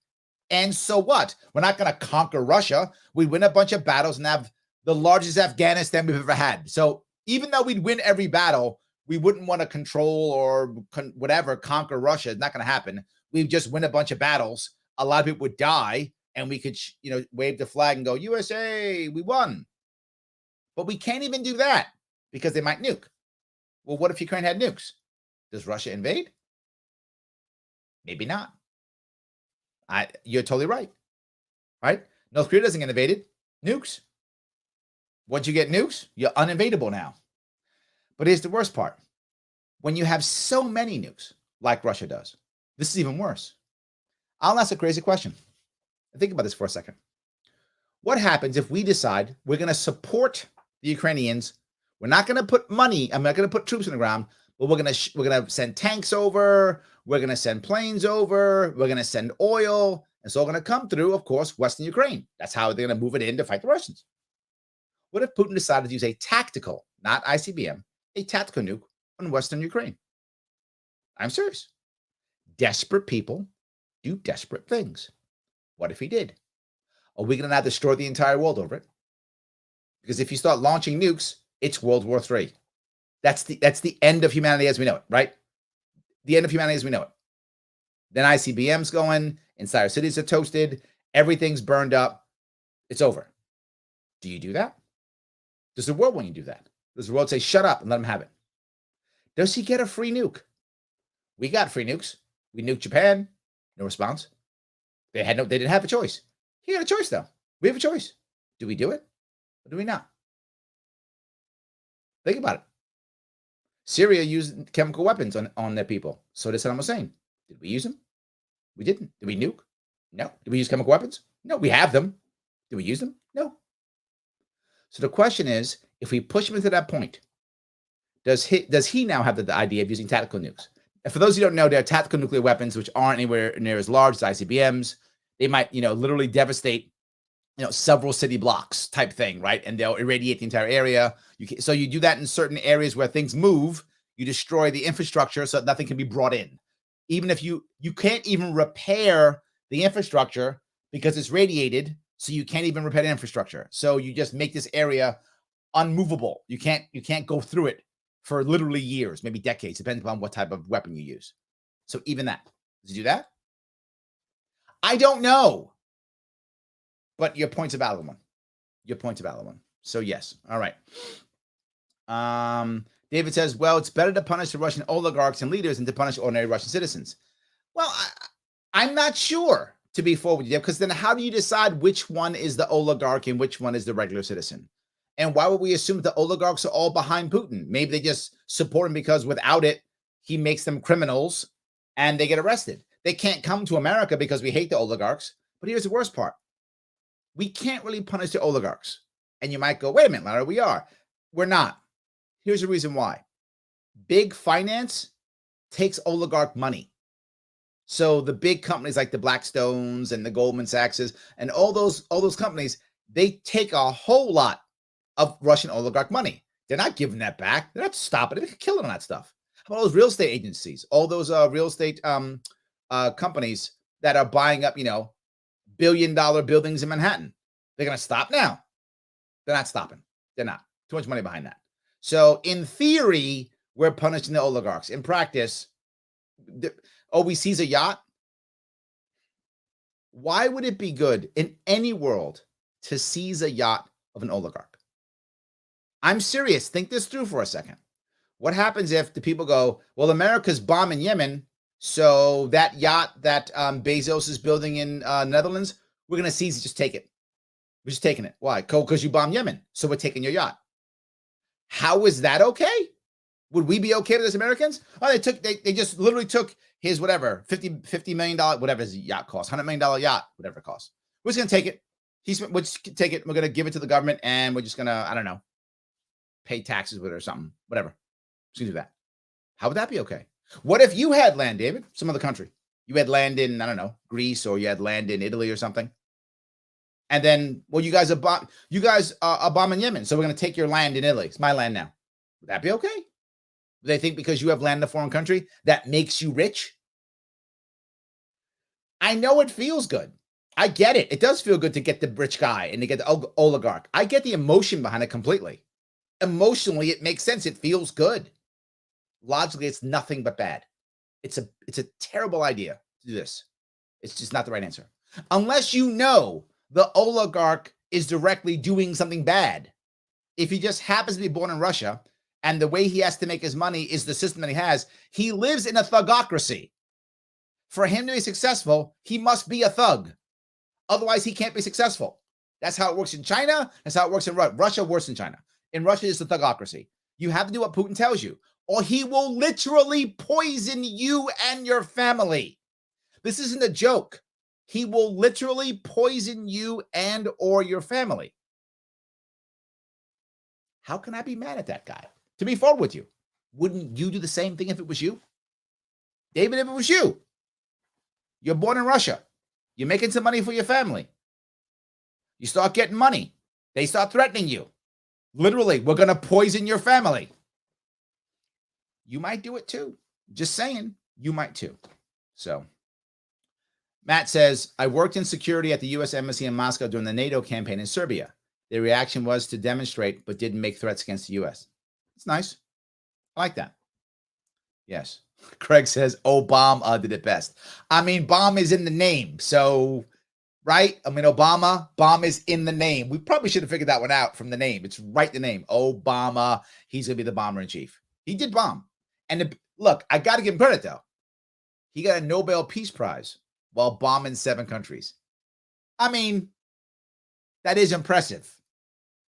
And so what? We're not going to conquer Russia. We'd win a bunch of battles and have the largest Afghanistan we've ever had. So even though we'd win every battle, we wouldn't want to control or conquer Russia. It's not going to happen. We'd just win a bunch of battles. A lot of people would die, and we could, wave the flag and go, USA, we won. But we can't even do that because they might nuke. Well, what if Ukraine had nukes? Does Russia invade? Maybe not. You're totally right. Right? North Korea doesn't get invaded. Nukes. Once you get nukes, you're uninvadable now. But here's the worst part. When you have so many nukes, like Russia does, this is even worse. I'll ask a crazy question. Think about this for a second. What happens if we decide we're going to support the Ukrainians? We're not going to put money. I'm not going to put troops on the ground, but we're going to send tanks over. We're going to send planes over. We're going to send oil. It's all going to come through, of course, Western Ukraine. That's how they're going to move it in to fight the Russians. What if Putin decided to use a tactical, not ICBM, a tactical nuke on Western Ukraine? I'm serious. Desperate people do desperate things. What if he did? Are we going to now destroy the entire world over it? Because if you start launching nukes, it's World War III. That's the end of humanity as we know it, right? The end of humanity as we know it. Then ICBM's going, entire cities are toasted, everything's burned up, it's over. Do you do that? Does the world want you to do that? Does the world say, shut up and let him have it? Does he get a free nuke? We got free nukes. We nuked Japan. No response. They didn't have a choice. He had a choice, though. We have a choice. Do we do it or do we not? Think about it. Syria used chemical weapons on their people. So did Saddam Hussein. Did we use them? We didn't. Did we nuke? No. Did we use chemical weapons? No. We have them. Did we use them? No. So the question is, if we push him into that point, does he now have the idea of using tactical nukes? And for those who don't know, there are tactical nuclear weapons which aren't anywhere near as large as ICBMs. They might, literally devastate, several city blocks type thing, right? And they'll irradiate the entire area. So you do that in certain areas where things move. You destroy the infrastructure so that nothing can be brought in. Even if you can't even repair the infrastructure because it's radiated, so you can't even repair the infrastructure. So you just make this area unmovable. You can't go through it for literally years, maybe decades, depending upon what type of weapon you use. So even that. Does he do that? I don't know. But your point's a valid one. Your point's a valid one. So yes. All right. David says, well, it's better to punish the Russian oligarchs and leaders than to punish ordinary Russian citizens. Well, I'm not sure, to be forward with you, because then how do you decide which one is the oligarch and which one is the regular citizen? And why would we assume that the oligarchs are all behind Putin? Maybe they just support him because without it, he makes them criminals and they get arrested. They can't come to America because we hate the oligarchs. But here's the worst part. We can't really punish the oligarchs. And you might go, wait a minute, Larry, we are. We're not. Here's the reason why. Big finance takes oligarch money. So the big companies like the Blackstones and the Goldman Sachses and all those companies, they take a whole lot of Russian oligarch money. They're not giving that back. They're not stopping it. They could kill it on that stuff. How about those real estate agencies? All those real estate companies that are buying up, billion-dollar buildings in Manhattan. They're going to stop now. They're not stopping. They're not. Too much money behind that. So in theory, we're punishing the oligarchs. In practice, we seize a yacht. Why would it be good in any world to seize a yacht of an oligarch? I'm serious. Think this through for a second. What happens if the people go, well, America's bombing Yemen, so that yacht that Bezos is building in Netherlands, we're going to seize it, just take it. We're just taking it. Why? Because you bombed Yemen, so we're taking your yacht. How is that okay? Would we be okay with this, Americans? Oh, they just literally took his whatever, $50 million, whatever his yacht costs, $100 million yacht, whatever it costs. We're just going to take it. We'll just take it. We're going to give it to the government, and we're just going to, I don't know, pay taxes with it or something, whatever. Just do that. How would that be okay? What if you had land, David, some other country? You had land in, I don't know, Greece, or you had land in Italy or something. And then, well, you guys are bombing Yemen, so we're going to take your land in Italy. It's my land now. Would that be okay? Do they think because you have land in a foreign country, that makes you rich? I know it feels good. I get it. It does feel good to get the rich guy and to get the oligarch. I get the emotion behind it completely. Emotionally, it makes sense. It feels good. Logically, it's nothing but bad. It's a terrible idea to do this. It's just not the right answer. Unless you know the oligarch is directly doing something bad. If he just happens to be born in Russia and the way he has to make his money is the system that he lives in a thugocracy. For him to be successful, he must be a thug. Otherwise, he can't be successful. That's how it works in China. That's how it works in Russia. Russia worse than China. In Russia, it's a thugocracy. You have to do what Putin tells you, or he will literally poison you and your family. This isn't a joke. He will literally poison you and or your family. How can I be mad at that guy? To be forward with you, wouldn't you do the same thing if it was you? David, if it was you, you're born in Russia. You're making some money for your family. You start getting money. They start threatening you. Literally, we're going to poison your family. You might do it too. Just saying, you might too. So, Matt says, I worked in security at the U.S. Embassy in Moscow during the NATO campaign in Serbia. Their reaction was to demonstrate, but didn't make threats against the U.S. It's nice. I like that. Yes. Craig says, Obama did it best. I mean, bomb is in the name. So, right? I mean, Obama, bomb is in the name. We probably should have figured that one out from the name. It's right the name. Obama, he's going to be the bomber in chief. He did bomb. And look, I got to give him credit, though. He got a Nobel Peace Prize while bombing 7 countries. I mean, that is impressive.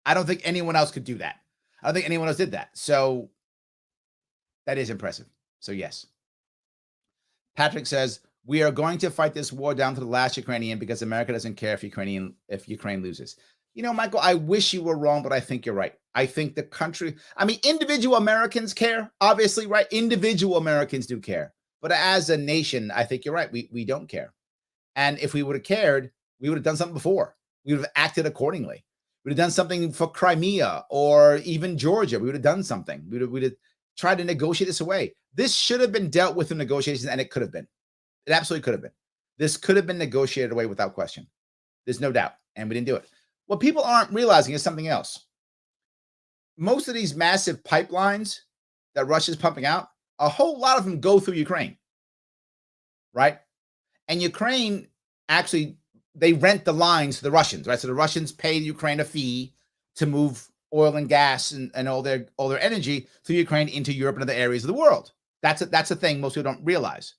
I don't think anyone else could do that. I don't think anyone else did that. So, that is impressive. So, yes. Patrick says, we are going to fight this war down to the last Ukrainian because America doesn't care if Ukraine loses. You know, Michael, I wish you were wrong, but I think you're right. I think the country, I mean, individual Americans care, obviously, right? Individual Americans do care. But as a nation, I think you're right. We don't care. And if we would have cared, we would have done something before. We would have acted accordingly. We would have done something for Crimea or even Georgia. We would have done something. We'd have tried to negotiate this away. This should have been dealt with in negotiations, and it could have been. It absolutely could have been. This could have been negotiated away without question. There's no doubt, and we didn't do it. What people aren't realizing is something else. Most of these massive pipelines that Russia's pumping out, a whole lot of them go through Ukraine, right? And Ukraine actually, they rent the lines to the Russians, right? So the Russians pay Ukraine a fee to move oil and gas and all their energy through Ukraine into Europe and other areas of the world. That's a thing most people don't realize.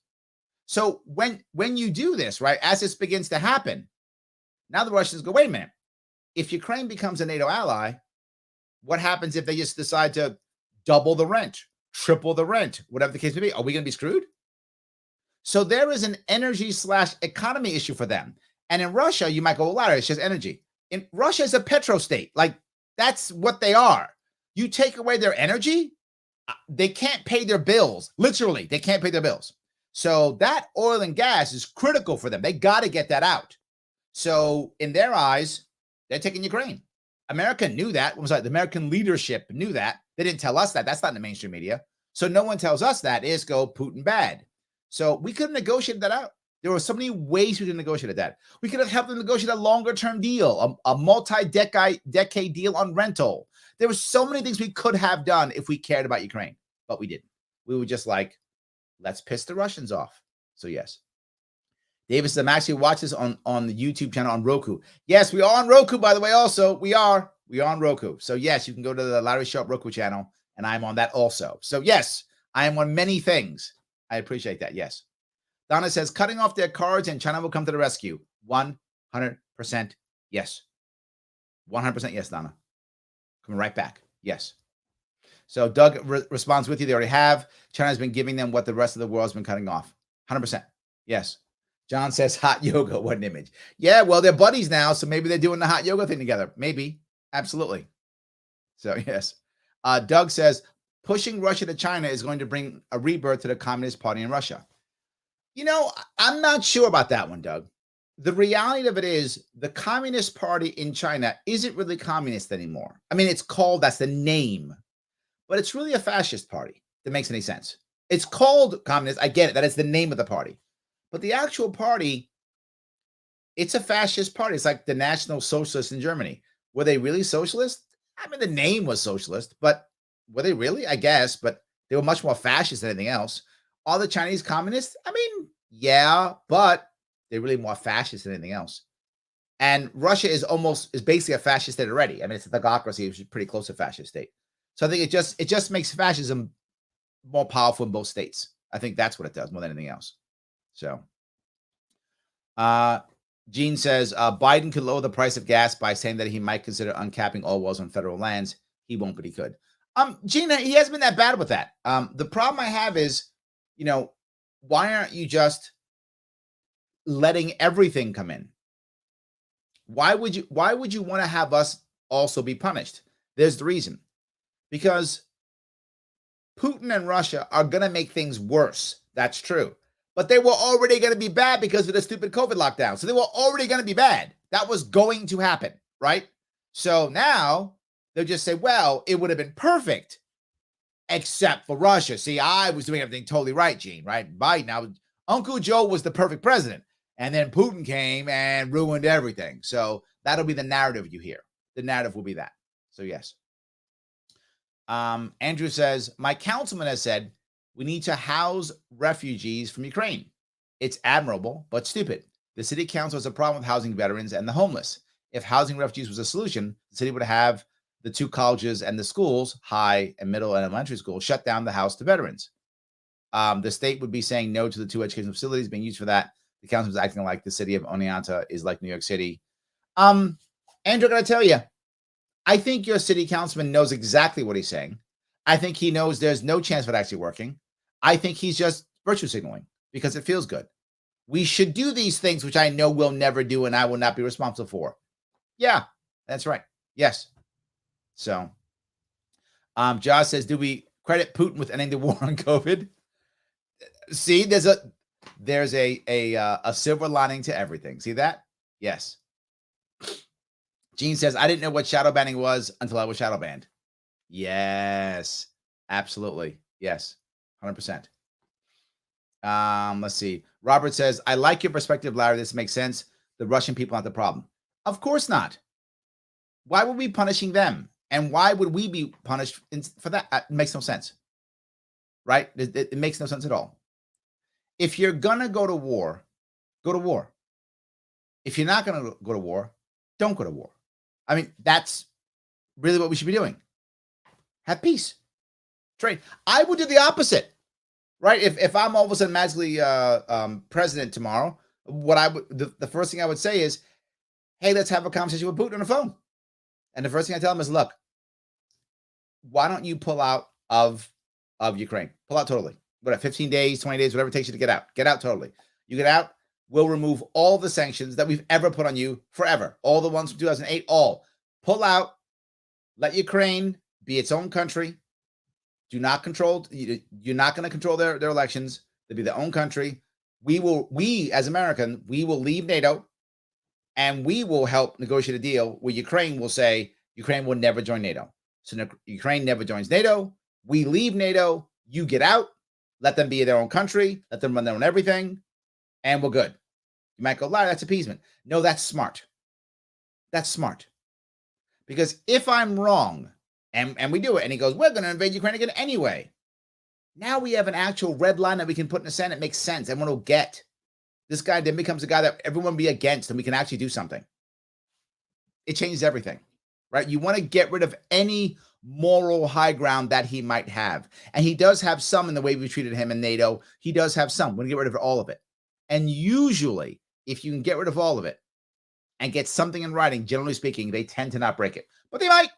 So when you do this, right, as this begins to happen, now the Russians go, wait a minute. If Ukraine becomes a NATO ally, what happens if they just decide to double the rent, triple the rent, whatever the case may be? Are we going to be screwed? So there is an energy/economy issue for them. And in Russia, you might go, well, Larry, it's just energy. In Russia is a petrostate. Like, that's what they are. You take away their energy, they can't pay their bills. Literally, they can't pay their bills. So that oil and gas is critical for them. They got to get that out. So in their eyes, they're taking Ukraine. America knew that. The American leadership knew that. They didn't tell us that. That's not in the mainstream media. So no one tells us that. Is go Putin bad. So we could have negotiated that out. There were so many ways we could have negotiated that. We could have helped them negotiate a longer-term deal, a multi-decade deal on rental. There were so many things we could have done if we cared about Ukraine, but we didn't. We were just like, let's piss the Russians off. So yes. Davis, I'm actually watching this on the YouTube channel on Roku. Yes, we are on Roku, by the way, also. We are on Roku. So yes, you can go to the Larry Sharpe Roku channel, and I'm on that also. So yes, I am on many things. I appreciate that, yes. Donna says, cutting off their cards and China will come to the rescue. 100% yes. 100% yes, Donna. Coming right back. Yes. So Doug responds with you. They already have. China's been giving them what the rest of the world's been cutting off. 100%. Yes. John says hot yoga. What an image. Yeah, well, they're buddies now, so maybe they're doing the hot yoga thing together. Maybe. Absolutely. So, yes. Doug says, pushing Russia to China is going to bring a rebirth to the Communist Party in Russia. I'm not sure about that one, Doug. The reality of it is the Communist Party in China isn't really communist anymore. I mean, it's called, that's the name, but it's really a fascist party. If that makes any sense. It's called communist. I get it. That is the name of the party. But the actual party, it's a fascist party. It's like the National Socialists in Germany. Were they really socialist? I mean, the name was socialist, but were they really? I guess, but they were much more fascist than anything else. Are the Chinese communists? I mean, yeah, but they're really more fascist than anything else. And Russia is basically a fascist state already. I mean, it's a theocracy, which is pretty close to fascist state. So I think it just makes fascism more powerful in both states. I think that's what it does more than anything else. So, Gene says Biden could lower the price of gas by saying that he might consider uncapping all wells on federal lands. He won't, but he could. Gene, he hasn't been that bad with that. The problem I have is, why aren't you just letting everything come in? Why would you want to have us also be punished? There's the reason. Because Putin and Russia are going to make things worse. That's true. But they were already going to be bad because of the stupid COVID lockdown. So they were already going to be bad. That was going to happen, right? So now they'll just say, well, it would have been perfect except for Russia. See, I was doing everything totally right, Gene, right? Biden, now Uncle Joe was the perfect president. And then Putin came and ruined everything. So that'll be the narrative you hear. The narrative will be that. So yes. Andrew says, my councilman has said we need to house refugees from Ukraine. It's admirable, but stupid. The city council has a problem with housing veterans and the homeless. If housing refugees was a solution, the city would have the 2 colleges and the schools, high and middle and elementary school, shut down the house to veterans. The state would be saying no to the 2 educational facilities being used for that. The council is acting like the city of Oneonta is like New York City. Andrew, I gotta tell you, I think your city councilman knows exactly what he's saying. I think he knows there's no chance of it actually working. I think he's just virtue signaling because it feels good. We should do these things, which I know we'll never do and I will not be responsible for. Yeah, that's right. Yes. So, Josh says, do we credit Putin with ending the war on COVID? See, there's a silver lining to everything. See that? Yes. Gene says, I didn't know what shadow banning was until I was shadow banned. Yes, absolutely. Yes, 100%. Let's see. Robert says, I like your perspective, Larry. This makes sense. The Russian people are not the problem. Of course not. Why would we be punishing them? And why would we be punished for that? It makes no sense. Right? It makes no sense at all. If you're going to go to war, go to war. If you're not going to go to war, don't go to war. I mean, that's really what we should be doing. Have peace. Trade. I would do the opposite, right? If I'm all of a sudden magically president tomorrow, what I would the first thing I would say is, hey, let's have a conversation with Putin on the phone. And the first thing I tell him is, look, why don't you pull out of Ukraine? Pull out totally. What, 15 days, 20 days, whatever it takes you to get out. Get out totally. You get out, we'll remove all the sanctions that we've ever put on you forever. All the ones from 2008, all. Pull out. Let Ukraine be its own country. Do not control. You're not going to control their elections. They'll be their own country. We as American, we will leave NATO and we will help negotiate a deal where Ukraine will say Ukraine will never join NATO. So Ukraine never joins NATO. We leave NATO. You get out. Let them be their own country. Let them run their own everything. And we're good. You might go, Larry, that's appeasement. No, that's smart. That's smart. Because if I'm wrong, and we do it, and he goes, we're going to invade Ukraine again anyway. Now we have an actual red line that we can put in the sand. It makes sense. Everyone will get. This guy then becomes a guy that everyone will be against, and we can actually do something. It changes everything, right? You want to get rid of any moral high ground that he might have. And he does have some in the way we treated him in NATO. He does have some. We're going to get rid of all of it. And usually, if you can get rid of all of it and get something in writing, generally speaking, they tend to not break it. But they might.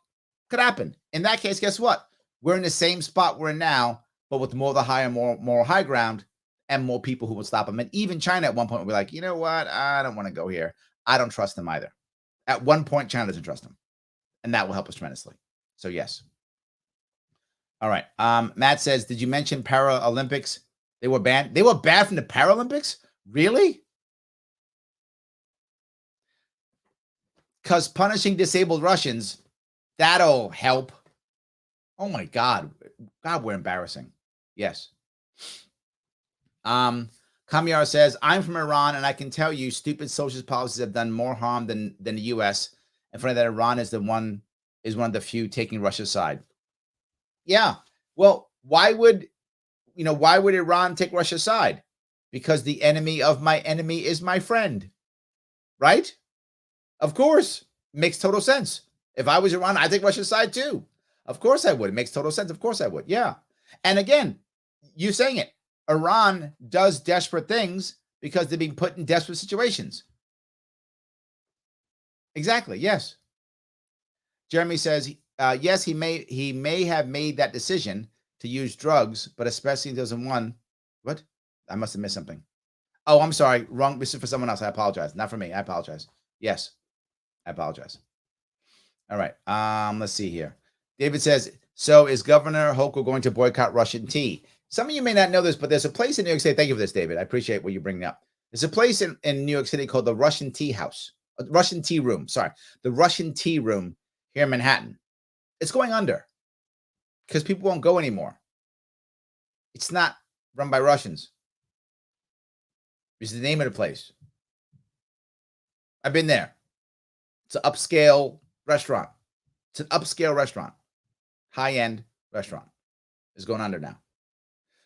Could happen. In that case, guess what? We're in the same spot we're in now, but with more of the higher, more high ground and more people who will stop them. And even China at one point will be like, you know what? I don't want to go here. I don't trust them either. At one point, China doesn't trust them. And that will help us tremendously. So yes. All right. Matt says, did you mention Paralympics? They were banned. They were banned from the Paralympics? Really? Because punishing disabled Russians, that'll help. Oh my God. God, we're embarrassing. Yes. Kamyar says, I'm from Iran, and I can tell you stupid socialist policies have done more harm than the US. And funny that Iran is one of the few taking Russia's side. Yeah. Well, why would Iran take Russia's side? Because the enemy of my enemy is my friend. Right? Of course. Makes total sense. If I was Iran, I'd take Russia's side too. Of course I would. It makes total sense. Of course I would. Yeah. And again, you're saying it. Iran does desperate things because they're being put in desperate situations. Exactly. Yes. Jeremy says, yes, he may have made that decision to use drugs, but especially in 2001. What? I must have missed something. Oh, I'm sorry. Wrong. This is for someone else. I apologize. Not for me. I apologize. Yes. I apologize. All right. Let's see here. David says, so is Governor Hoku going to boycott Russian tea? Some of you may not know this, but there's a place in New York City. Thank you for this, David. I appreciate what you bring up. There's a place in New York City called the Russian Tea House. Russian Tea Room. Sorry. The Russian Tea Room here in Manhattan. It's going under because people won't go anymore. It's not run by Russians. This is the name of the place. I've been there. It's an upscale restaurant. It's an upscale restaurant. High-end restaurant. It's going under now.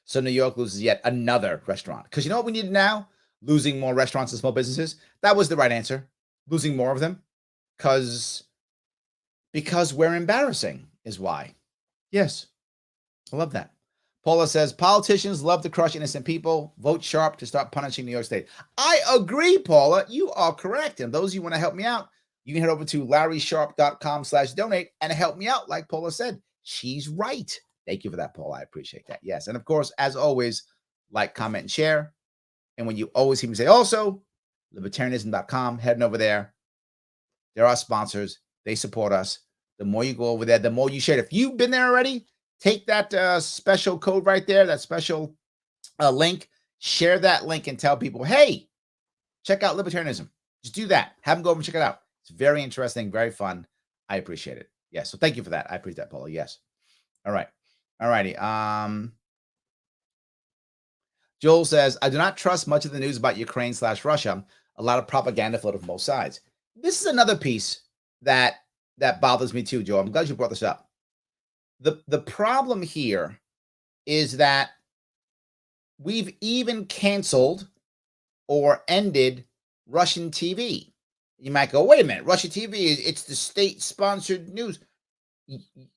So New York loses yet another restaurant. Because you know what we need now? Losing more restaurants and small businesses. That was the right answer. Losing more of them. Because we're embarrassing is why. Yes. I love that. Paula says, politicians love to crush innocent people. Vote Sharpe to start punishing New York State. I agree, Paula. You are correct. And those of you want to help me out, you can head over to larrysharpe.com/donate and help me out. Like Paula said, she's right. Thank you for that, Paula. I appreciate that. Yes. And of course, as always, like, comment, and share. And when you always hear me say also, libertarianism.com, heading over there. They're our sponsors. They support us. The more you go over there, the more you share. If you've been there already, take that special code right there, that special link, share that link and tell people, hey, check out libertarianism. Just do that. Have them go over and check it out. It's very interesting, very fun. I appreciate it. Yes. So thank you for that. I appreciate that, Paula. Yes. All right. All righty. Joel says, I do not trust much of the news about Ukraine/Russia. A lot of propaganda floated from both sides. This is another piece that bothers me too, Joel. I'm glad you brought this up. The problem here is that we've even canceled or ended Russian TV. You might go, wait a minute, Russian TV, it's the state-sponsored news.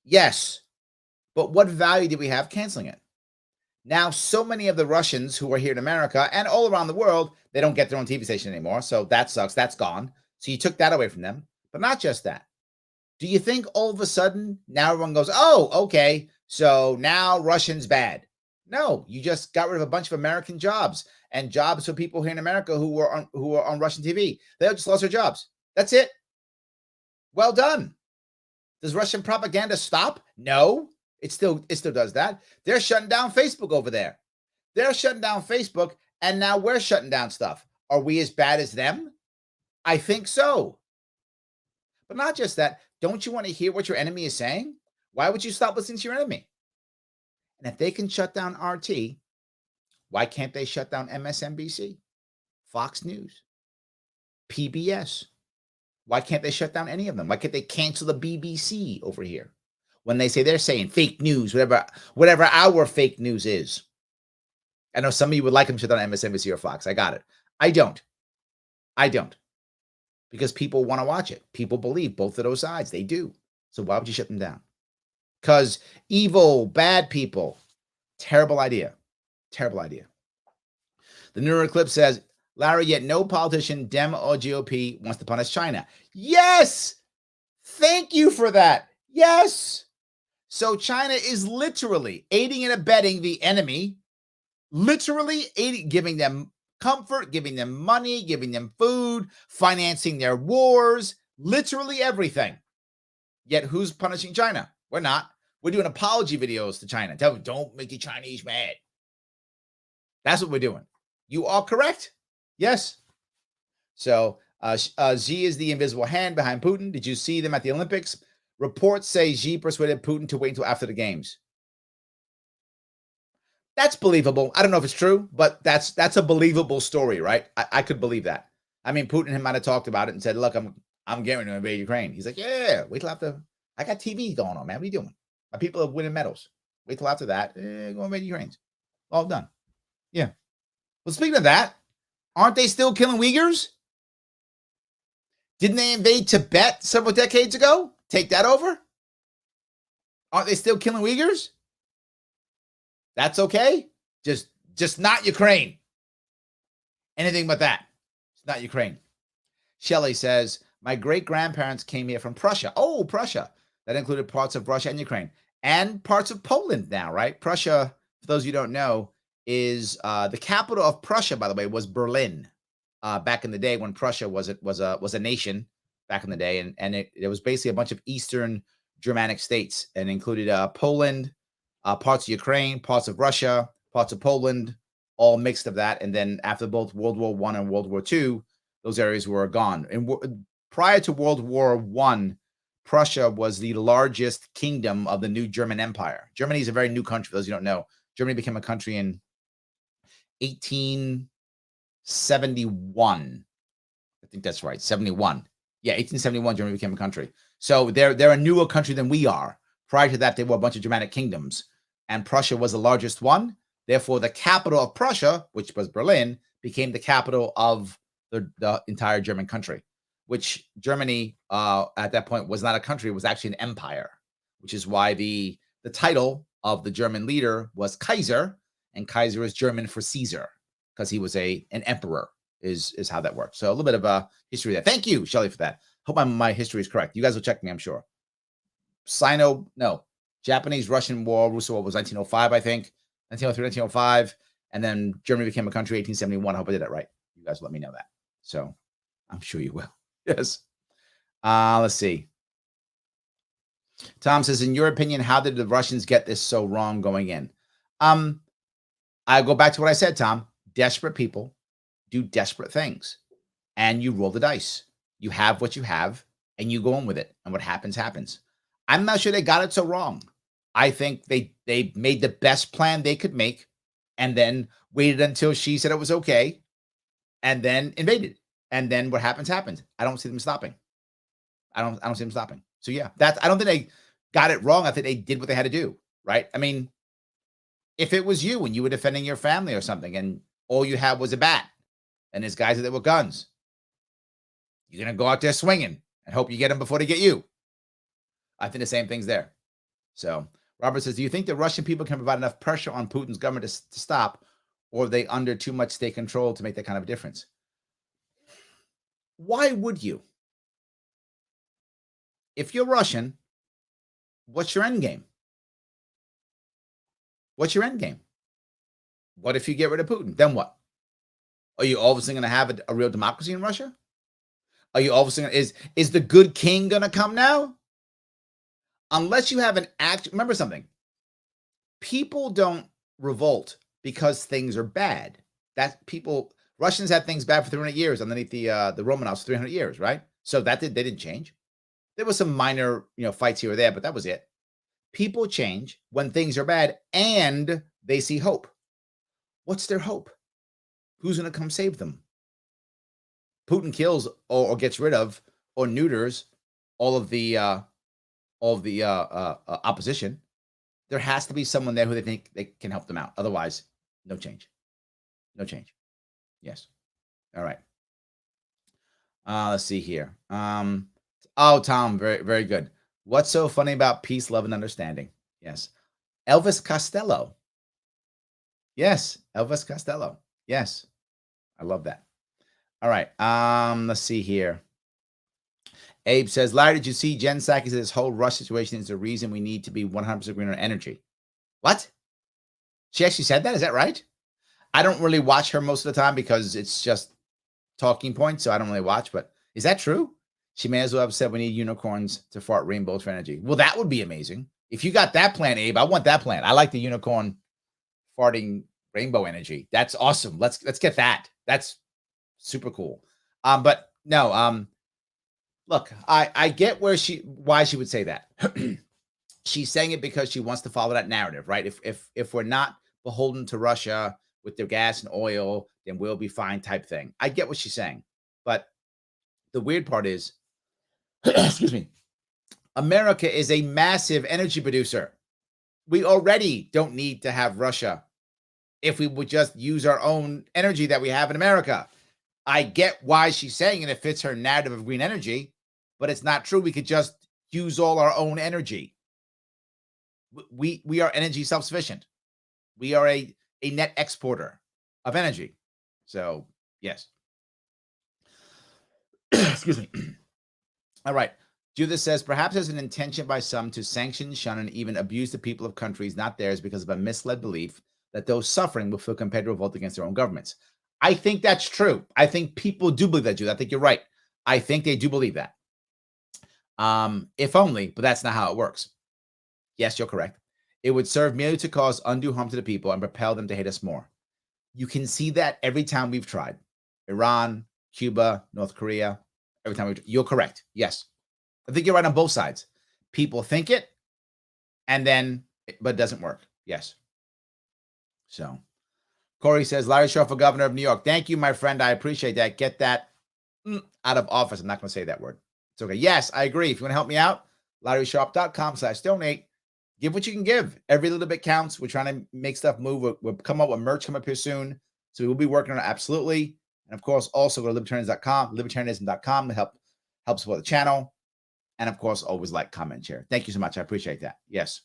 Yes, but what value do we have canceling it? Now, so many of the Russians who are here in America and all around the world, they don't get their own TV station anymore, so that sucks. That's gone. So you took that away from them. But not just that. Do you think all of a sudden now everyone goes, oh, okay, so now Russian's bad? No, you just got rid of a bunch of American jobs and jobs for people here in America who were on Russian TV. They just lost their jobs. That's it. Well done. Does Russian propaganda stop? No, it still does that. They're shutting down Facebook over there. They're shutting down Facebook, and now we're shutting down stuff. Are we as bad as them? I think so. But not just that. Don't you want to hear what your enemy is saying? Why would you stop listening to your enemy? And if they can shut down RT, why can't they shut down MSNBC, Fox News, PBS? Why can't they shut down any of them? Why can't they cancel the BBC over here when they say they're saying fake news, whatever our fake news is? I know some of you would like them to shut down MSNBC or Fox. I got it. I don't. Because people want to watch it. People believe both of those sides. They do. So why would you shut them down? Because evil, bad people. Terrible idea. Terrible idea. The Neural Eclipse says, Larry, yet no politician, Dem or GOP, wants to punish China. Yes! Thank you for that. Yes! So China is literally aiding and abetting the enemy, literally giving them comfort, giving them money, giving them food, financing their wars, literally everything. Yet who's punishing China? We're not. We're doing apology videos to China. Tell them, don't make the Chinese mad. That's what we're doing. You are correct. Yes. So Xi is the invisible hand behind Putin. Did you see them at the Olympics? Reports say Xi persuaded Putin to wait until after the games. That's believable. I don't know if it's true, but that's a believable story, right? I could believe that. I mean, Putin might have talked about it and said, look, I'm getting to invade Ukraine. He's like, yeah, wait till after. I got TV going on, man. What are you doing? My people are winning medals. Wait till after that. Go invade Ukraine. All done. Yeah. Well, speaking of that, aren't they still killing Uyghurs? Didn't they invade Tibet several decades ago? Take that over? Aren't they still killing Uyghurs? That's okay. Just not Ukraine. Anything but that. It's not Ukraine. Shelley says, my great-grandparents came here from Prussia. Oh, Prussia. That included parts of Russia and Ukraine. And parts of Poland now, right? Prussia, for those of you who don't know, is the capital of Prussia, by the way, was Berlin. Back in the day when Prussia was a nation back in the day, and it was basically a bunch of Eastern Germanic states, and included Poland, parts of Ukraine, parts of Russia, parts of Poland, all mixed of that. And then after both World War I and World War II, those areas were gone. And prior to World War I, Prussia was the largest kingdom of the new German Empire. Germany is a very new country, for those who don't know. Germany became a country in 1871. I think that's right. 71. Yeah, 1871, Germany became a country. So they're a newer country than we are. Prior to that, they were a bunch of Germanic kingdoms, and Prussia was the largest one. Therefore, the capital of Prussia, which was Berlin, became the capital of the entire German country, which Germany at that point was not a country. It was actually an empire, which is why the title of the German leader was Kaiser, and Kaiser is German for Caesar, because he was an emperor, is how that works. So a little bit of a history there. Thank you, Shelley, for that. Hope my history is correct. You guys will check me, I'm sure. Japanese-Russian War, Russo War was 1905, I think. 1903, 1905. And then Germany became a country 1871. I hope I did that right. You guys let me know that. So I'm sure you will. Yes. Let's see. Tom says, in your opinion, how did the Russians get this so wrong going in? I go back to what I said, Tom. Desperate people do desperate things, and you roll the dice. You have what you have, and you go on with it. And what happens, happens. I'm not sure they got it so wrong. I think they made the best plan they could make, and then waited until she said it was okay, and then invaded. And then what happens, happens. I don't see them stopping. I don't see them stopping. So yeah, I don't think they got it wrong. I think they did what they had to do, right? I mean, if it was you and you were defending your family or something, and all you had was a bat, and there's guys that were guns, you're gonna go out there swinging and hope you get them before they get you. I think the same thing's there. So Robert says, do you think the Russian people can provide enough pressure on Putin's government to stop, or are they under too much state control to make that kind of a difference? Why would you? If you're Russian, what's your end game? What's your end game? What if you get rid of Putin? Then what? Are you all of a sudden going to have a real democracy in Russia? Are you all of a sudden, is the good king going to come now? Unless you have an act. Remember something. People don't revolt because things are bad. Russians had things bad for 300 years underneath the Romanovs, 300 years, right? So they didn't change. There was some minor, fights here or there, but that was it. People change when things are bad and they see hope. What's their hope? Who's going to come save them? Putin kills or gets rid of or neuters all of the opposition. There has to be someone there who they think they can help them out. Otherwise, no change. No change. Yes. All right. Let's see here. Tom, very, very good. What's so funny about peace, love, and understanding? Yes. Elvis Costello. Yes. Elvis Costello. Yes. I love that. All right. Let's see here. Abe says, Larry, did you see Jen Psaki said this whole Rush situation is the reason we need to be 100% green on energy? What? She actually said that? Is that right? I don't really watch her most of the time because it's just talking points, so I don't really watch. But is that true? She may as well have said we need unicorns to fart rainbows for energy. Well, that would be amazing. If you got that plan, Abe, I want that plan. I like the unicorn farting rainbow energy. That's awesome. Let's get that. That's super cool. But no, look, I get why she would say that. She's saying it because she wants to follow that narrative, right? If we're not beholden to Russia with their gas and oil, then we'll be fine type thing. I get what she's saying. But the weird part is, excuse me, America is a massive energy producer. We already don't need to have Russia if we would just use our own energy that we have in America. I get why she's saying it. It fits her narrative of green energy, but it's not true. We could just use all our own energy. We are energy self-sufficient. We are a net exporter of energy. So, yes. Excuse me. All right. Judith says, perhaps there's an intention by some to sanction, shun, and even abuse the people of countries not theirs because of a misled belief that those suffering will feel compelled to revolt against their own governments. I think that's true. I think people do believe that, Judith. I think you're right. I think they do believe that. If only, but that's not how it works. Yes, you're correct. It would serve merely to cause undue harm to the people and propel them to hate us more. You can see that every time we've tried. Iran, Cuba, North Korea, every time you're correct. Yes. I think you're right on both sides. People think it, but it doesn't work. Yes. So, Corey says, Larry Sharpe for governor of New York. Thank you, my friend. I appreciate that. Get that out of office. I'm not going to say that word. It's okay. Yes, I agree. If you want to help me out, LarrySharpe.com/donate. Give what you can give. Every little bit counts. We're trying to make stuff move. We'll come up with merch come up here soon. So we'll be working on it. Absolutely. And of course, also go to libertarianism.com to help support the channel. And of course, always like, comment, share. Thank you so much. I appreciate that. Yes.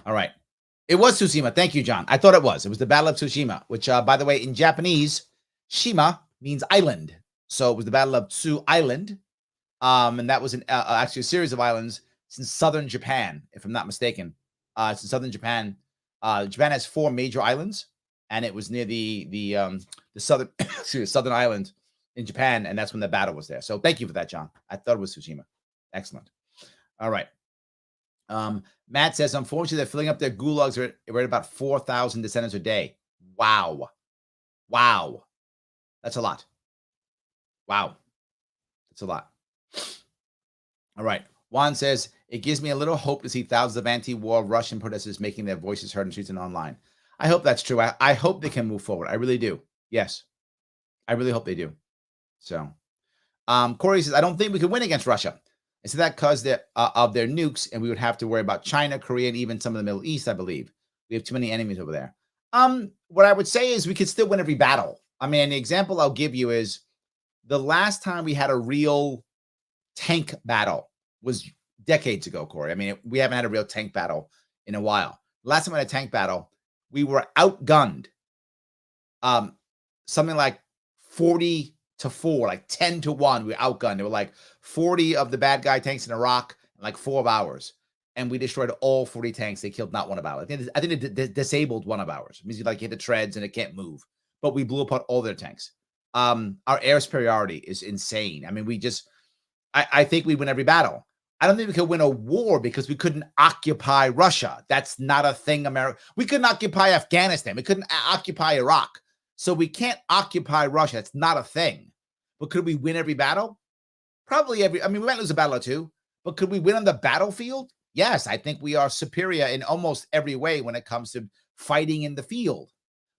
All right. It was Tsushima. Thank you, John. I thought it was. It was the Battle of Tsushima, which, by the way, in Japanese, Shima means island. So it was the Battle of Tsu Island. And that was actually a series of islands. It's in southern Japan, if I'm not mistaken. It's in southern Japan. Japan has 4 major islands, and it was near the southern southern island in Japan, and that's when the battle was there. So thank you for that, John. I thought it was Tsushima. Excellent. All right. Matt says, unfortunately, they're filling up their gulags at about 4,000 descendants a day. Wow. Wow. That's a lot. Wow. That's a lot. All right. Juan says, it gives me a little hope to see thousands of anti-war Russian protesters making their voices heard in streets and online. I hope that's true. I hope they can move forward. I really do. Yes. I really hope they do. So, Corey says, I don't think we could win against Russia. It's that because of their nukes, and we would have to worry about China, Korea, and even some of the Middle East, I believe. We have too many enemies over there. What I would say is we could still win every battle. I mean, the example I'll give you is the last time we had a real tank battle was decades ago, Corey. I mean, we haven't had a real tank battle in a while. Last time we had a tank battle, we were outgunned something like 40-4, like 10-1. We were outgunned. There were like 40 of the bad guy tanks in Iraq and like 4 of ours. And we destroyed all 40 tanks. They killed not one of ours. I think it disabled one of ours. It means you like hit the treads and it can't move. But we blew apart all their tanks. Our air superiority is insane. I mean, I think we win every battle. I don't think we could win a war because we couldn't occupy Russia. That's not a thing. We couldn't occupy Afghanistan. We couldn't occupy Iraq. So we can't occupy Russia. That's not a thing. But could we win every battle? Probably every. I mean, we might lose a battle or two. But could we win on the battlefield? Yes, I think we are superior in almost every way when it comes to fighting in the field.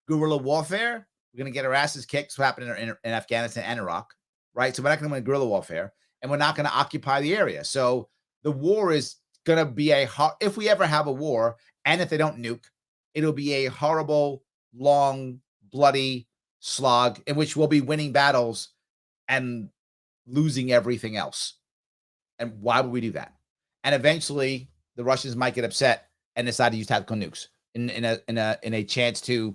Guerrilla warfare, we're going to get our asses kicked. What happened in Afghanistan and Iraq, right? So we're not going to win guerrilla warfare. And we're not going to occupy the area. So the war is going to be if we ever have a war, and if they don't nuke, it'll be a horrible, long, bloody slog in which we'll be winning battles and losing everything else. And why would we do that? And eventually the Russians might get upset and decide to use tactical nukes in a chance to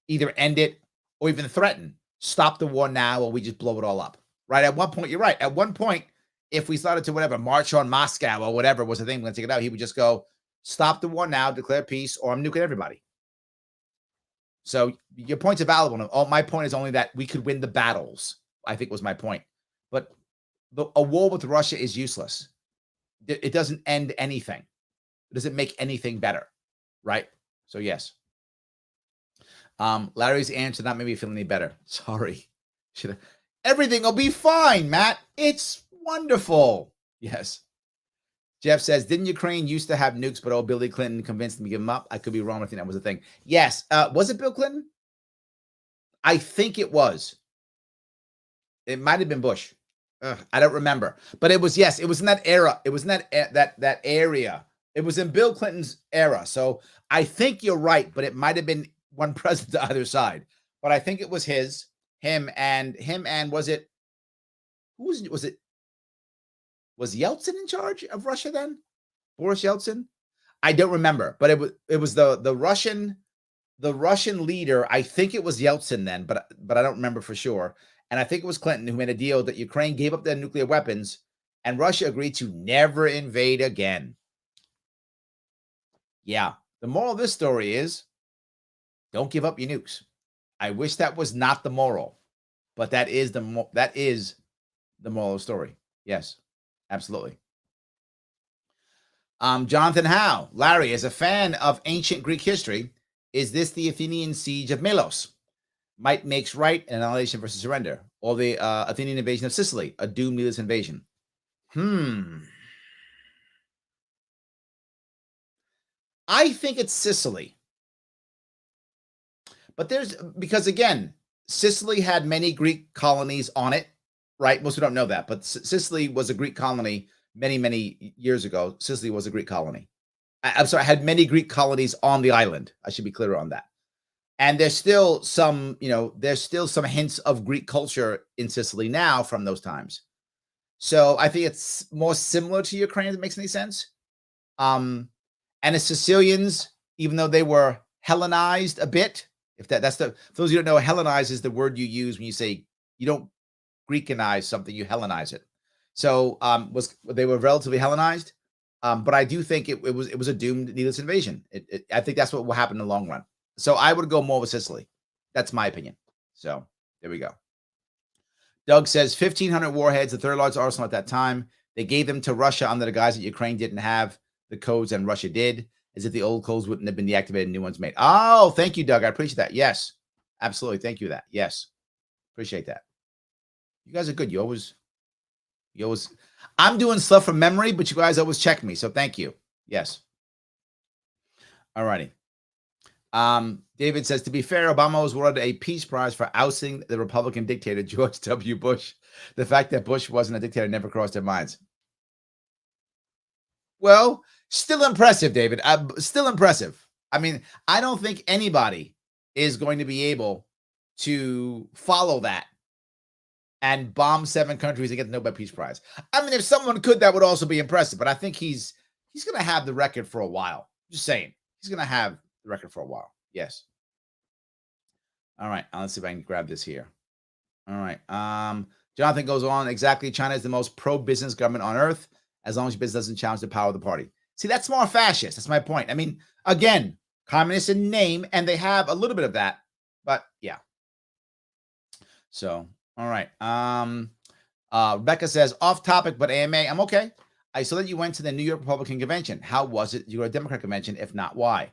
either end it or even threaten, stop the war now, or we just blow it all up. Right. At one point, you're right. At one point, if we started to march on Moscow or whatever was the thing, we're going to take it out, he would just go, stop the war now, declare peace, or I'm nuking everybody. So your point's a valid one. My point is only that we could win the battles, I think was my point. But a war with Russia is useless. It doesn't end anything. It doesn't make anything better, right? So yes. Larry's answer not made me feel any better. Sorry. Everything will be fine, Matt. It's wonderful. Yes. Jeff says, didn't Ukraine used to have nukes, but old Billy Clinton convinced them to give them up? I could be wrong. I think that was the thing. Yes. Was it Bill Clinton? I think it was. It might have been Bush. I don't remember. But it was, yes, it was in that era. It was in that area. It was in Bill Clinton's era. So I think you're right, but it might have been one president to either side. But I think it was him and was it, was Yeltsin in charge of Russia then? Boris Yeltsin? I don't remember, but it was the Russian leader. I think it was Yeltsin then, but I don't remember for sure. And I think it was Clinton who made a deal that Ukraine gave up their nuclear weapons and Russia agreed to never invade again. Yeah. The moral of this story is don't give up your nukes. I wish that was not the moral, but that is the moral of the story. Yes, absolutely. Jonathan Howe, Larry, as a fan of ancient Greek history, is this the Athenian siege of Melos? Might makes right, and annihilation versus surrender, or the Athenian invasion of Sicily, a doomed needless invasion. I think it's Sicily. But because again, Sicily had many Greek colonies on it, right? Most people don't know that, but Sicily was a Greek colony many, many years ago. Sicily was a Greek colony. I'm sorry, had many Greek colonies on the island. I should be clear on that. And there's still some hints of Greek culture in Sicily now from those times. So I think it's more similar to Ukraine, if it makes any sense. And the Sicilians, even though they were Hellenized a bit, for those of you who don't know, Hellenized is the word you use when you say you don't Greekanize something, you Hellenize it. So they were relatively Hellenized, but I do think it was a doomed needless invasion. I think that's what will happen in the long run. So I would go more with Sicily. That's my opinion. So there we go. Doug says 1,500 warheads, the third largest arsenal at that time. They gave them to Russia under the guise that Ukraine didn't have the codes and Russia did, as if the old codes wouldn't have been deactivated and new ones made. Oh, thank you, Doug. I appreciate that. Yes, absolutely. Thank you for that. Yes, appreciate that. You guys are good. You always. I'm doing stuff from memory, but you guys always check me. So thank you. Yes. All righty. David says, to be fair, Obama was awarded a peace prize for ousting the Republican dictator, George W. Bush. The fact that Bush wasn't a dictator never crossed their minds. Well, still impressive, David. Still impressive. I mean, I don't think anybody is going to be able to follow that and bomb 7 countries and get the Nobel Peace Prize. I mean, if someone could, that would also be impressive. But I think he's going to have the record for a while. Just saying. He's going to have the record for a while. Yes. All right. Let's see if I can grab this here. All right. Jonathan goes on. Exactly. China is the most pro-business government on earth, as long as your business doesn't challenge the power of the party. See, that's more fascist. That's my point. I mean, again, communist in name, and they have a little bit of that. But yeah. So, all right. Rebecca says, off topic, but AMA, I'm okay. I saw that you went to the New York Republican Convention. How was it? You were a Democrat convention. If not, why?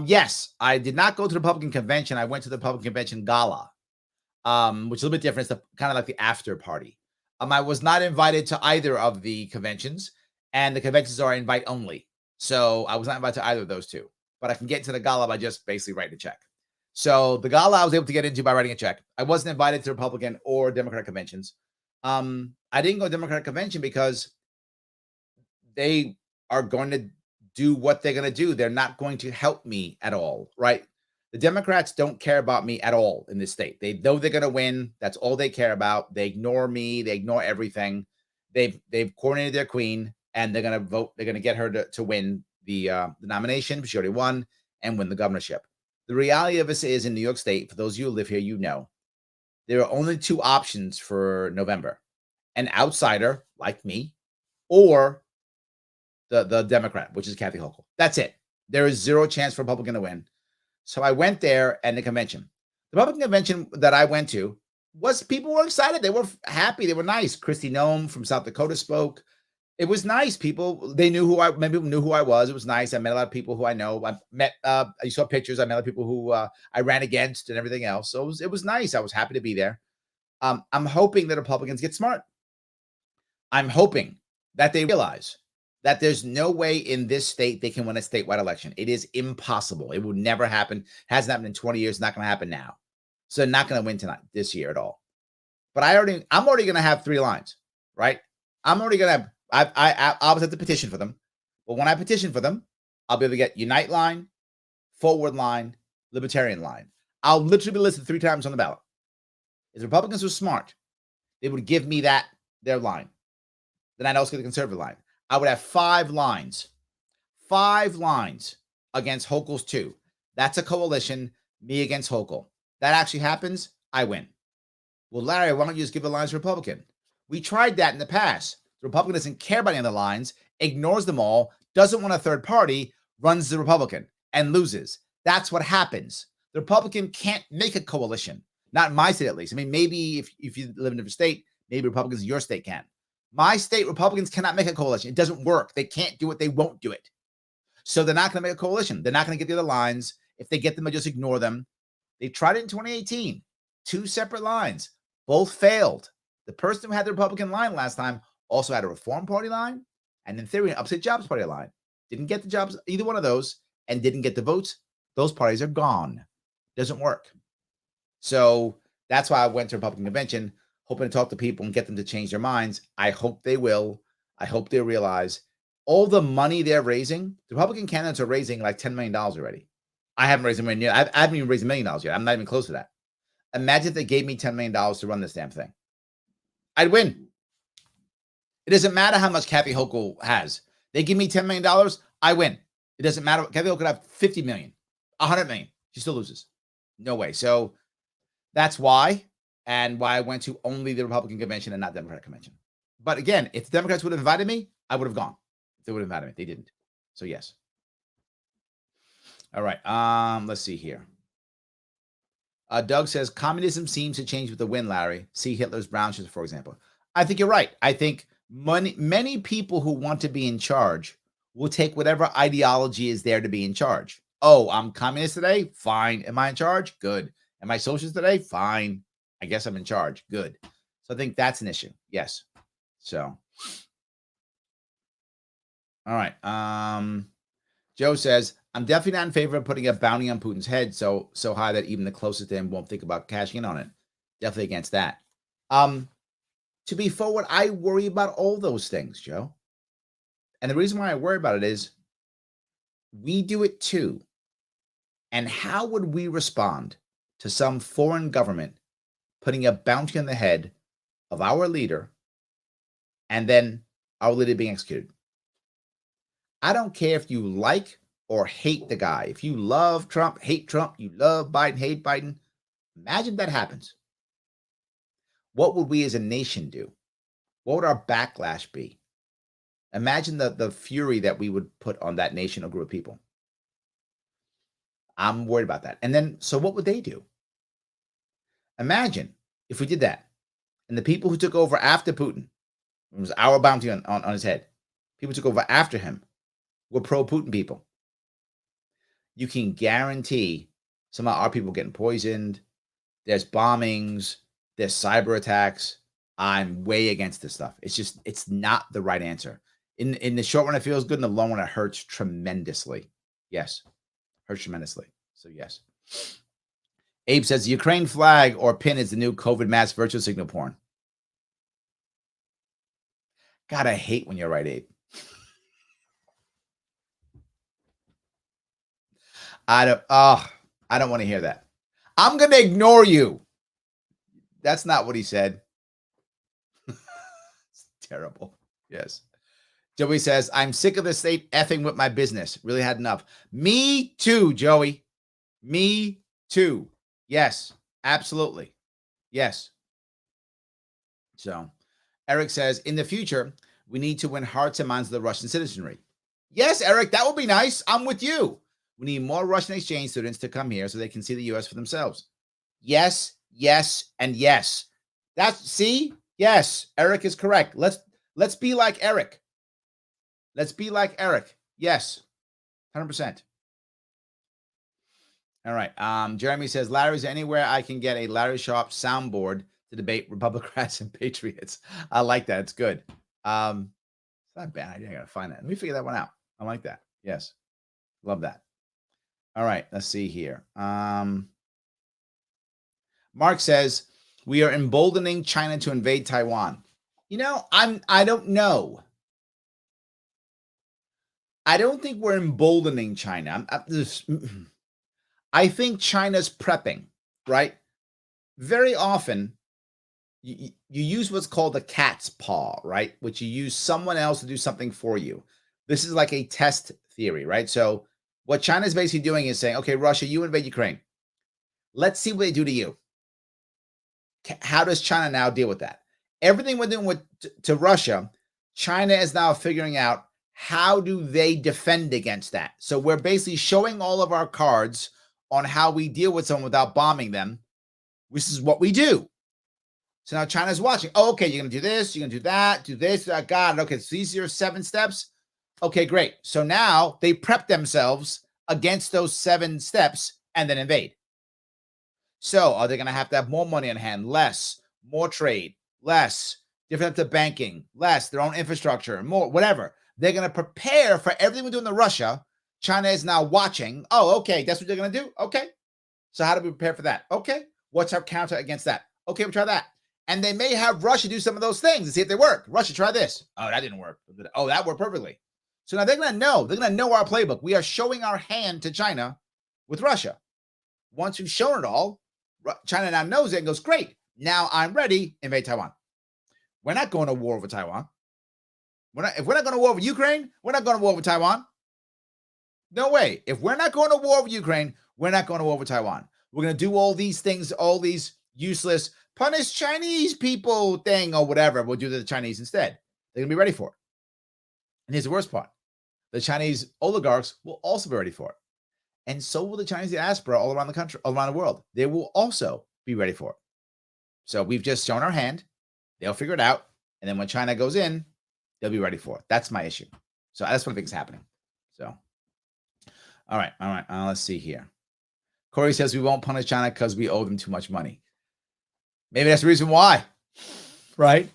Yes, I did not go to the Republican Convention. I went to the Republican Convention Gala, which is a little bit different. It's kind of like the after party. I was not invited to either of the conventions, and the conventions are invite only. So I was not invited to either of those two. But I can get to the Gala by just basically writing a check. So the Gala I was able to get into by writing a check. I wasn't invited to Republican or Democrat conventions. I didn't go to Democratic convention because they are going to do what they're going to do. They're not going to help me at all, right? The Democrats don't care about me at all in this state. They know they're going to win. That's all they care about. They ignore me. They ignore everything. They've coordinated their queen, and they're going to vote. They're going to get her to win the nomination. She already won, and win the governorship. The reality of this is in New York State, for those of you who live here, you know, there are only 2 options for November: an outsider like me, or the Democrat, which is Kathy Hochul. That's it. There is 0 chance for a Republican to win. So I went there, and the convention. The Republican convention that I went to was, people were excited. They were happy. They were nice. Kristi Noem from South Dakota spoke. It was nice. People, they knew many people knew who I was. It was nice. I met a lot of people who I know. I saw pictures. I met a lot of people who I ran against and everything else. So it was nice. I was happy to be there. I'm hoping that Republicans get smart. I'm hoping that they realize that there's no way in this state they can win a statewide election. It is impossible. It will never happen. Hasn't happened in 20 years. Not going to happen now. So they're not going to win this year at all. But I'm already going to have 3 lines, right? I'm already going to have, I was at the petition for them. But when I petition for them, I'll be able to get Unite line, Forward line, Libertarian line. I'll literally be listed 3 times on the ballot. If the Republicans were smart, they would give me their line. Then I'd also get the conservative line. I would have 5 lines. 5 lines against Hochul's 2. That's a coalition, me against Hochul. That actually happens, I win. Well, Larry, why don't you just give the lines to Republican? We tried that in the past. The Republican doesn't care about any of the lines, ignores them all, doesn't want a third party, runs the Republican, and loses. That's what happens. The Republican can't make a coalition. Not in my state, at least. I mean, maybe if you live in a different state, maybe Republicans in your state can. My state, Republicans cannot make a coalition. It doesn't work. They can't do it. They won't do it. So they're not going to make a coalition. They're not going to get the other lines. If they get them, they just ignore them. They tried it in 2018. 2 separate lines. Both failed. The person who had the Republican line last time also had a Reform Party line and, in theory, an Upstate Jobs Party line. Didn't get the jobs, either one of those, and didn't get the votes. Those parties are gone. Doesn't work. So that's why I went to Republican convention, hoping to talk to people and get them to change their minds. I hope they will. I hope they realize all the money they're raising. The Republican candidates are raising like $10 million already. I haven't raised anywhere near. I haven't even raised $1 million yet. I'm not even close to that. Imagine if they gave me $10 million to run this damn thing. I'd win. It doesn't matter how much Kathy Hochul has. They give me $10 million, I win. It doesn't matter. Kathy Hochul could have 50 million, 100 million. She still loses. No way. So that's why, and why I went to only the Republican convention and not Democratic convention. But again, if the Democrats would have invited me, I would have gone. If they would have invited me. They didn't. So yes. All right. Let's see here. Doug says, communism seems to change with the wind, Larry. See Hitler's brown shirts, for example. I think you're right. I think many people who want to be in charge will take whatever ideology is there to be in charge. Oh, I'm communist today? Fine. Am I in charge? Good. Am I socialist today? Fine. I guess I'm in charge. Good. So I think that's an issue. Yes. So. All right. Joe says, I'm definitely not in favor of putting a bounty on Putin's head so high that even the closest to him won't think about cashing in on it. Definitely against that. To be forward, I worry about all those things, Joe. And the reason why I worry about it is we do it too. And how would we respond to some foreign government putting a bounty on the head of our leader and then our leader being executed? I don't care if you like or hate the guy. If you love Trump, hate Trump, you love Biden, hate Biden. Imagine that happens. What would we as a nation do? What would our backlash be? Imagine the fury that we would put on that nation or group of people. I'm worried about that. And then, so what would they do? Imagine if we did that. And the people who took over after Putin, it was our bounty on his head. People who took over after him were pro-Putin people. You can guarantee some of our people getting poisoned. There's bombings. There's cyber attacks. I'm way against this stuff. It's not the right answer. In the short run, it feels good. In the long run, it hurts tremendously. Yes. Hurts tremendously. So yes. Abe says, the Ukraine flag or pin is the new COVID mask virtual signal porn. God, I hate when you're right, Abe. I don't want to hear that. I'm going to ignore you. That's not what he said. It's terrible. Yes. Joey says, I'm sick of the state effing with my business. Really had enough. Me too, Joey. Me too. Yes, absolutely. Yes. So Eric says, in the future, we need to win hearts and minds of the Russian citizenry. Yes, Eric, that would be nice. I'm with you. We need more Russian exchange students to come here so they can see the U.S. for themselves. Yes, yes, and yes. Yes, Eric is correct. Let's be like Eric. Let's be like Eric. Yes, 100%. All right. Jeremy says, Larry, is there anywhere I can get a Larry Sharpe soundboard to debate Republicans and Patriots? I like that. It's good. It's not a bad idea. I got to find that. Let me figure that one out. I like that. Yes. Love that. All right. Let's see here. Mark says, we are emboldening China to invade Taiwan. I don't know. I don't think we're emboldening China. I think China's prepping, right? Very often, you use what's called a cat's paw, right? Which you use someone else to do something for you. This is like a test theory, right? So what China's basically doing is saying, okay, Russia, you invade Ukraine. Let's see what they do to you. How does China now deal with that? Everything we're doing to Russia, China is now figuring out how do they defend against that. So we're basically showing all of our cards on how we deal with someone without bombing them. This is what we do. So now China's watching. Oh, okay, you're going to do this, you're going to do that, do this, that. Got it. Okay, so these are your 7 steps. Okay, great. So now they prep themselves against those 7 steps and then invade. So are they going to have more money on hand? Less. More trade? Less. Different types of banking? Less. Their own infrastructure? More. Whatever. They're going to prepare for everything we're doing to Russia. China is now watching. Oh, okay, that's what they're going to do? Okay. So how do we prepare for that? Okay. What's our counter against that? Okay, we'll try that. And they may have Russia do some of those things and see if they work. Russia, try this. Oh, that didn't work. Oh, that worked perfectly. So now they're going to know. They're going to know our playbook. We are showing our hand to China with Russia. Once we've shown it all, China now knows it and goes, great. Now I'm ready. Invade Taiwan. We're not going to war over Taiwan. If we're not going to war over Ukraine, we're not going to war over Taiwan. No way. If we're not going to war over Ukraine, we're not going to war over Taiwan. We're going to do all these things, all these useless punish Chinese people thing or whatever. We'll do the Chinese instead. They're going to be ready for it. And here's the worst part. The Chinese oligarchs will also be ready for it. And so will the Chinese diaspora all around the country, all around the world. They will also be ready for it. So we've just shown our hand. They'll figure it out. And then when China goes in, they'll be ready for it. That's my issue. So that's what I think is happening. So, all right. Let's see here. Corey says we won't punish China because we owe them too much money. Maybe that's the reason why, right?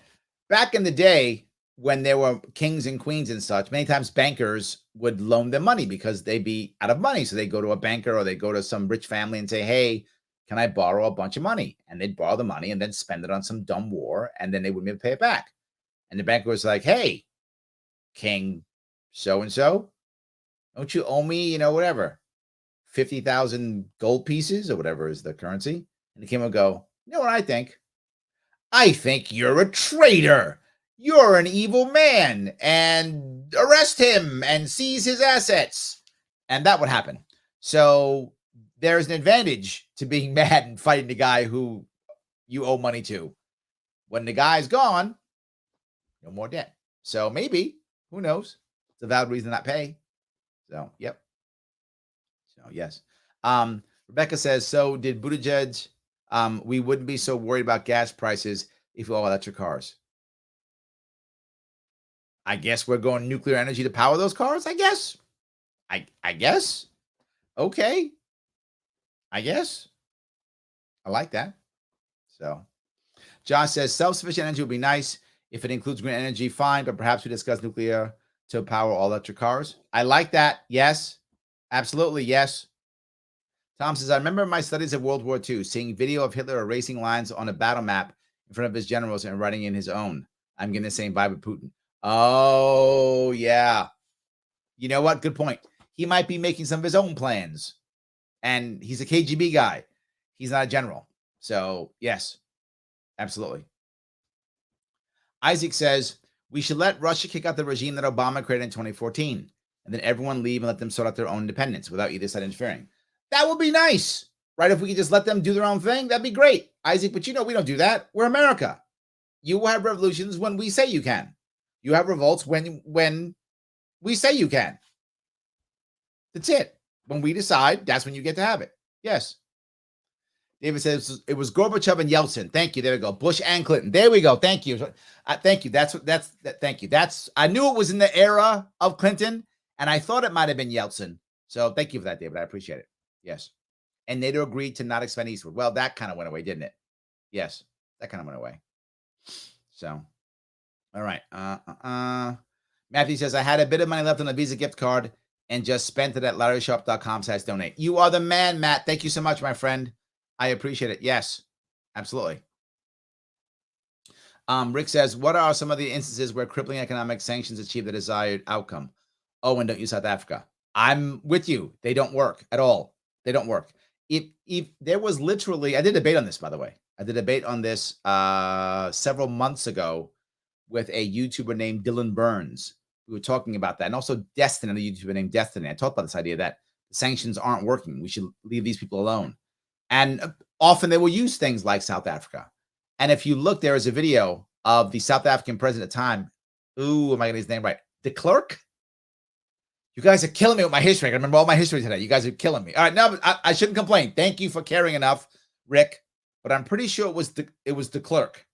Back in the day, when there were kings and queens and such, many times bankers would loan them money because they'd be out of money. So they go to a banker or they go to some rich family and say, hey, can I borrow a bunch of money? And they'd borrow the money and then spend it on some dumb war. And then they wouldn't be able to pay it back. And the banker was like, hey, King so-and-so, don't you owe me, whatever, 50,000 gold pieces or whatever is the currency? And the king would go, you know what I think? I think you're a traitor. You're an evil man, and arrest him and seize his assets. And that would happen. So there's an advantage to being mad and fighting the guy who you owe money to. When the guy's gone, no more debt. So maybe, who knows? It's a valid reason to not pay. So, yep. So, yes. Rebecca says, so did Buttigieg, we wouldn't be so worried about gas prices if we all electric cars. I guess we're going nuclear energy to power those cars, I guess. I guess. Okay. I guess. I like that. So, John says, self-sufficient energy would be nice. If it includes green energy, fine, but perhaps we discuss nuclear to power all electric cars. I like that. Yes. Absolutely. Yes. Tom says, I remember my studies of World War II, seeing video of Hitler erasing lines on a battle map in front of his generals and writing in his own. I'm getting the same vibe with Putin. Oh, yeah. You know what? Good point. He might be making some of his own plans. And he's a KGB guy. He's not a general. So, yes, absolutely. Isaac says, we should let Russia kick out the regime that Obama created in 2014, and then everyone leave and let them sort out their own independence without either side interfering. That would be nice, right? If we could just let them do their own thing, that'd be great. Isaac, but we don't do that. We're America. You have revolutions when we say you can. You have revolts when we say you can. That's it. When we decide, that's when you get to have it. Yes. David says it was Gorbachev and Yeltsin. Thank you. There we go. Bush and Clinton. There we go. Thank you. Thank you. Thank you. I knew it was in the era of Clinton, and I thought it might have been Yeltsin. So thank you for that, David. I appreciate it. Yes. And NATO agreed to not expand eastward. Well, that kind of went away, didn't it? Yes, that kind of went away. So, all right. Matthew says, I had a bit of money left on a Visa gift card and just spent it at LarrySharpe.com/donate. You are the man, Matt. Thank you so much, my friend. I appreciate it. Yes, absolutely. Rick says, what are some of the instances where crippling economic sanctions achieve the desired outcome? Oh, and don't use South Africa. I'm with you. They don't work at all. They don't work. If there was literally, I did a debate on this, by the way. I did a debate on this several months ago with a YouTuber named Dylan Burns. We were talking about that. And also Destiny, a YouTuber named Destiny. I talked about this idea that sanctions aren't working. We should leave these people alone. And often they will use things like South Africa. And if you look, there is a video of the South African president at the time. Ooh, am I getting his name right? De Klerk? You guys are killing me with my history. I remember all my history today. You guys are killing me. All right, no, I shouldn't complain. Thank you for caring enough, Rick. But I'm pretty sure it was de Klerk,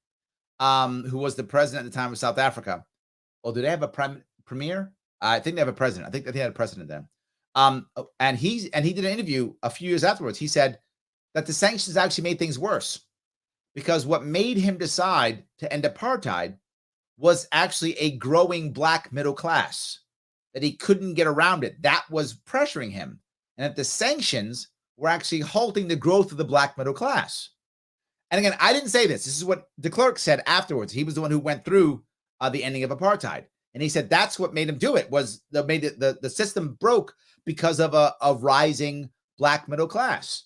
who was the president at the time of South Africa. Oh, do they have a premier? I think they have a president. I think they had a president then. And he did an interview a few years afterwards. He said that the sanctions actually made things worse because what made him decide to end apartheid was actually a growing black middle class, that he couldn't get around it. That was pressuring him. And that the sanctions were actually halting the growth of the black middle class. And again, I didn't say this. This is what de Klerk said afterwards. He was the one who went through the ending of apartheid. And he said that's what made him do it, was the system broke because of a rising black middle class.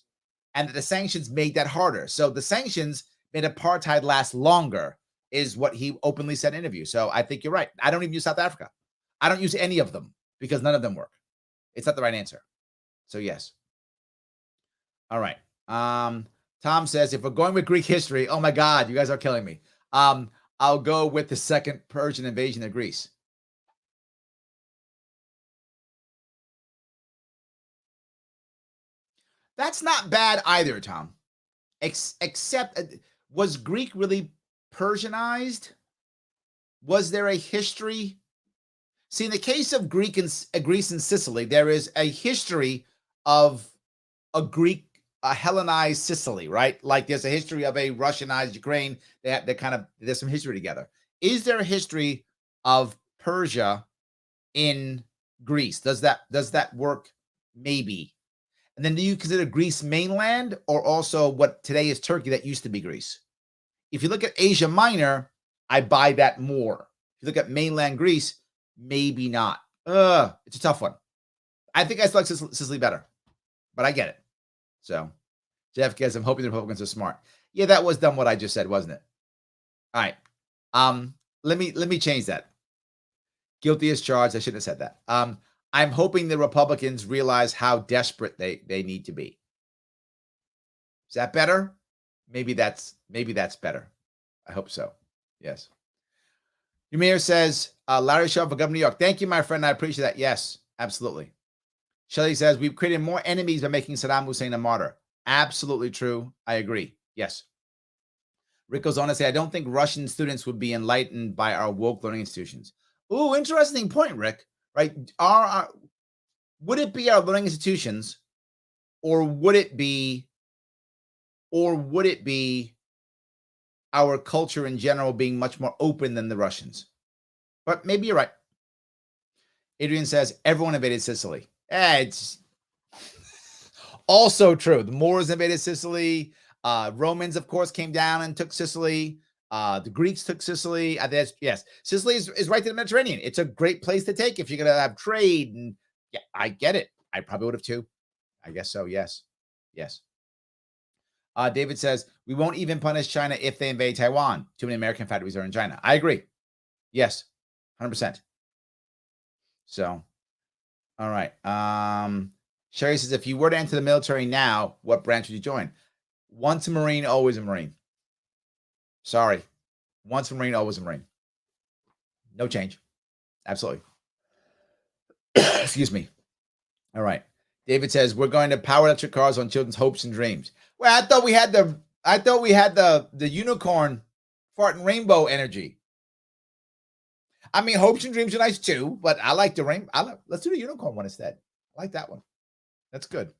And that the sanctions made that harder. So the sanctions made apartheid last longer, is what he openly said in an interview. So I think you're right. I don't even use South Africa. I don't use any of them because none of them work. It's not the right answer. So yes. All right. Tom says, if we're going with Greek history, oh my God, you guys are killing me. I'll go with the second Persian invasion of Greece. That's not bad either, Tom. Except, was Greek really Persianized? Was there a history? See, in the case of Greece and Sicily, there is a history of a Hellenized Sicily, right? Like there's a history of a Russianized Ukraine. There's some history together. Is there a history of Persia in Greece? Does that work? Maybe. And then do you consider Greece mainland or also what today is Turkey that used to be Greece? If you look at Asia Minor, I buy that more. If you look at mainland Greece, maybe not. It's a tough one. I think I select Sicily better, but I get it. So Jeff guess I'm hoping the Republicans are smart. Yeah, that was dumb what I just said, wasn't it? All right. Let me change that. Guilty as charged. I shouldn't have said that. I'm hoping the Republicans realize how desperate they need to be. Is that better? Maybe that's better. I hope so. Yes. Ymir says, Larry Sharpe for Governor of New York. Thank you, my friend. I appreciate that. Yes, absolutely. Shelley says, we've created more enemies by making Saddam Hussein a martyr. Absolutely true. I agree. Yes. Rick goes on to say, I don't think Russian students would be enlightened by our woke learning institutions. Ooh, interesting point, Rick. Right? Would it be our learning institutions, or would it be our culture in general being much more open than the Russians? But maybe you're right. Adrian says, everyone invaded Sicily. It's also true. The Moors invaded Sicily. Romans, of course, came down and took Sicily. The Greeks took Sicily. Yes, Sicily is right to the Mediterranean. It's a great place to take if you're going to have trade. And yeah, I get it. I probably would have too. I guess so. Yes. Yes. David says, we won't even punish China if they invade Taiwan. Too many American factories are in China. I agree. Yes, 100%. So, all right. Sherry says, if you were to enter the military now, what branch would you join? Once a Marine, always a Marine. Sorry. Once a Marine, always a Marine. No change. Absolutely. Excuse me. All right. David says, we're going to power electric cars on children's hopes and dreams. Well, I thought we had the unicorn fart and rainbow energy. I mean, hopes and dreams are nice too, but I like the let's do the unicorn one instead. I like that one. That's good.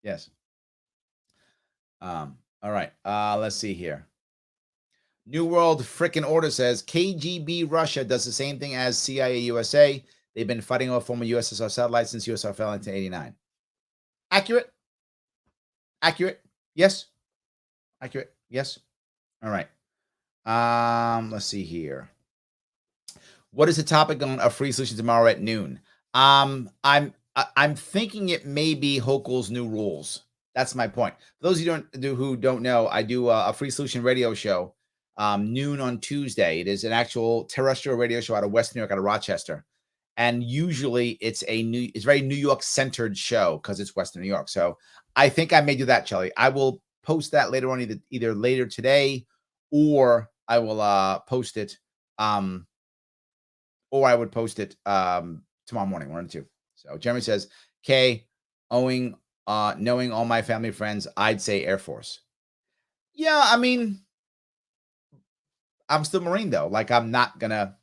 Yes. All right. Let's see here. New World Frickin' Order says KGB Russia does the same thing as CIA USA. They've been fighting off former USSR satellites since USSR fell in 1989. Accurate. Accurate. Yes. Accurate. Yes. All right. Let's see here. What is the topic on A Free Solution tomorrow at noon? I'm thinking it may be Hoku's new rules. That's my point. For those who don't know, I do a Free Solution radio show noon on Tuesday. It is an actual terrestrial radio show out of West New York, out of Rochester, and usually it's very New York centered show because it's Western New York. So I think I may do that, Shelly. I will post that later on, either later today, or I will post it. Or I would post it tomorrow morning, 1 or 2. So Jeremy says, K, knowing all my family friends, I'd say Air Force. Yeah, I mean, I'm still Marine though. Like, I'm not gonna,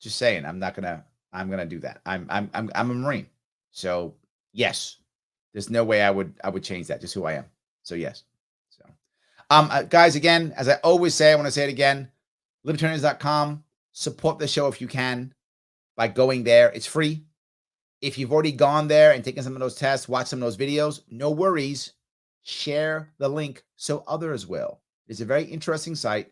just saying, I'm gonna do that. I'm a Marine. So yes, there's no way I would change that. Just who I am. So yes. So guys, again, as I always say, I want to say it again, libertarians.com. Support the show if you can by going there. It's free. If you've already gone there and taken some of those tests, watch some of those videos, no worries. Share the link so others will. It's a very interesting site.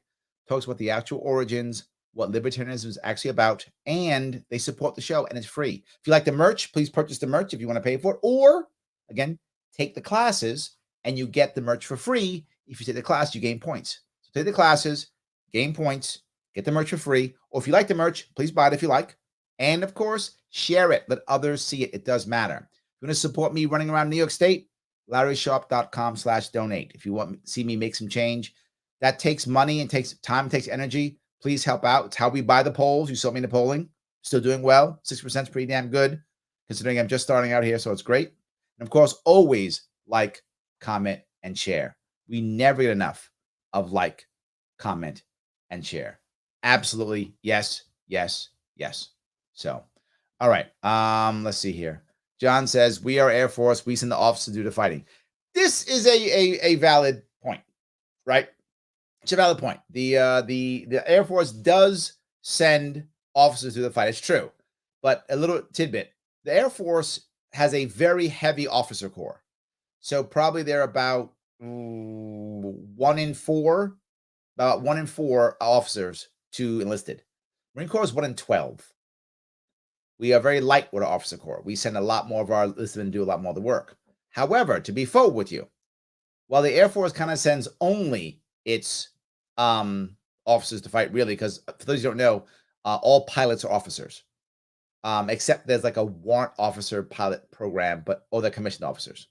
Talks about the actual origins, what libertarianism is actually about, and they support the show, and it's free. If you like the merch, please purchase the merch if you want to pay for it. Or, again, take the classes, and you get the merch for free. If you take the class, you gain points. So take the classes, gain points, get the merch for free. Or if you like the merch, please buy it if you like. And of course, share it. Let others see it. It does matter. If you want to support me running around New York State, LarrySharpe.com/donate. If you want to see me make some change, that takes money and takes time, takes energy. Please help out. It's how we buy the polls. You saw me in the polling. Still doing well. 6% is pretty damn good, considering I'm just starting out here, so it's great. And of course, always like, comment, and share. We never get enough of like, comment, and share. Absolutely. Yes, yes, yes. So, all right. Let's see here. John says, we are Air Force. We send the officers to do the fighting. This is a valid point, right? It's a valid point. The Air Force does send officers to the fight. It's true. But a little tidbit. The Air Force has a very heavy officer corps. So probably they're about 1 in 4 officers to enlisted. Marine Corps is 1 in 12. We are very light with our officer corps. We send a lot more of our enlisted and do a lot more of the work. However, to be forward with you, while the Air Force kind of sends only its officers to fight, really, because for those who don't know, all pilots are officers, except there's like a warrant officer pilot program, but all they're commissioned officers.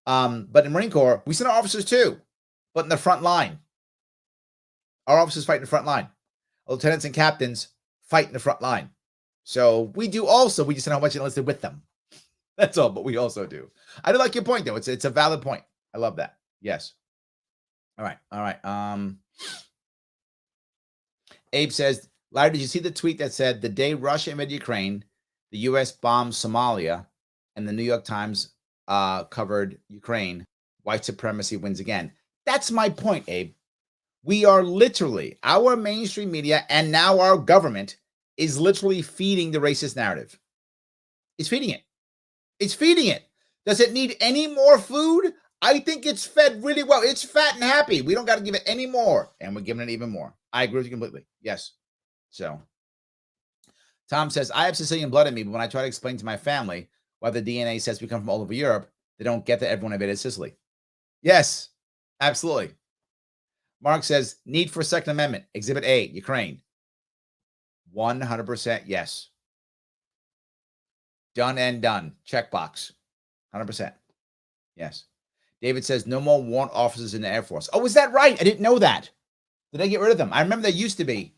But in Marine Corps, we send our officers too, but in the front line. Our officers fight in the front line. Lieutenants and captains fight in the front line. So we do also, we just don't have much enlisted with them. That's all, but we also do. I do like your point, though. It's a valid point. I love that. Yes. All right. All right. Abe says, Larry, did you see the tweet that said the day Russia invaded Ukraine, the U.S. bombed Somalia, and the New York Times covered Ukraine, white supremacy wins again? That's my point, Abe. We are literally, our mainstream media and now our government is literally feeding the racist narrative. It's feeding it. It's feeding it. Does it need any more food? I think it's fed really well. It's fat and happy. We don't got to give it any more. And we're giving it even more. I agree with you completely. Yes. So, Tom says, I have Sicilian blood in me, but when I try to explain to my family why the DNA says we come from all over Europe, they don't get that everyone invaded Sicily. Yes, absolutely. Mark says, need for Second Amendment. Exhibit A, Ukraine. 100% yes. Done and done. Checkbox. 100%. Yes. David says, no more warrant officers in the Air Force. Oh, is that right? I didn't know that. Did they get rid of them? I remember there used to be.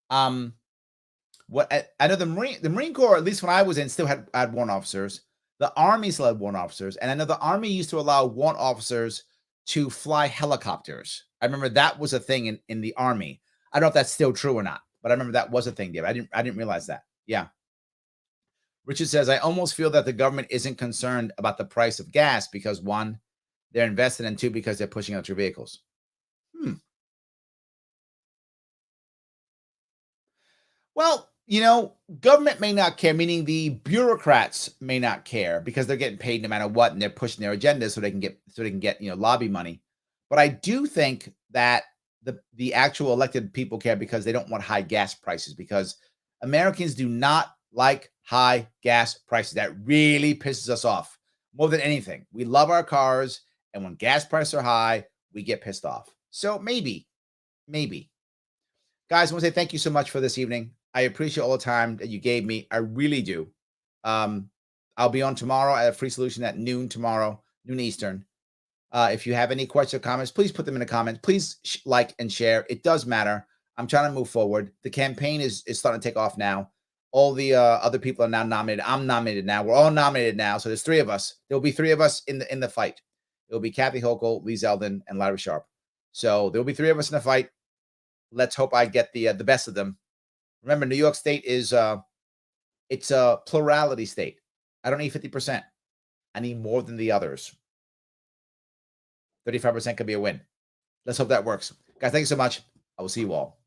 What I know the Marine Corps, at least when I was in, still had warrant officers. The Army still had warrant officers. And I know the Army used to allow warrant officers to fly helicopters. I remember that was a thing in the army. I don't know if that's still true or not, but I remember that was a thing, Dave. I didn't realize that. Yeah. Richard says, I almost feel that the government isn't concerned about the price of gas because one, they're invested, and two, because they're pushing electric vehicles. Well, government may not care, meaning the bureaucrats may not care because they're getting paid no matter what, and they're pushing their agendas so they can get lobby money. But I do think that the actual elected people care because they don't want high gas prices, because Americans do not like high gas prices. That really pisses us off more than anything. We love our cars, and when gas prices are high, we get pissed off. So maybe. Guys, I want to say thank you so much for this evening. I appreciate all the time that you gave me. I really do. I'll be on tomorrow at a free solution at noon tomorrow, noon Eastern. If you have any questions or comments, please put them in the comments. Please like and share. It does matter. I'm trying to move forward. The campaign is starting to take off now. All the other people are now nominated. I'm nominated now. We're all nominated now. So there's three of us. There will be three of us in the fight. It will be Kathy Hochul, Lee Zeldin, and Larry Sharpe. So there will be three of us in the fight. Let's hope I get the best of them. Remember, New York State is it's a plurality state. I don't need 50%. I need more than the others. 35% could be a win. Let's hope that works. Guys, thank you so much. I will see you all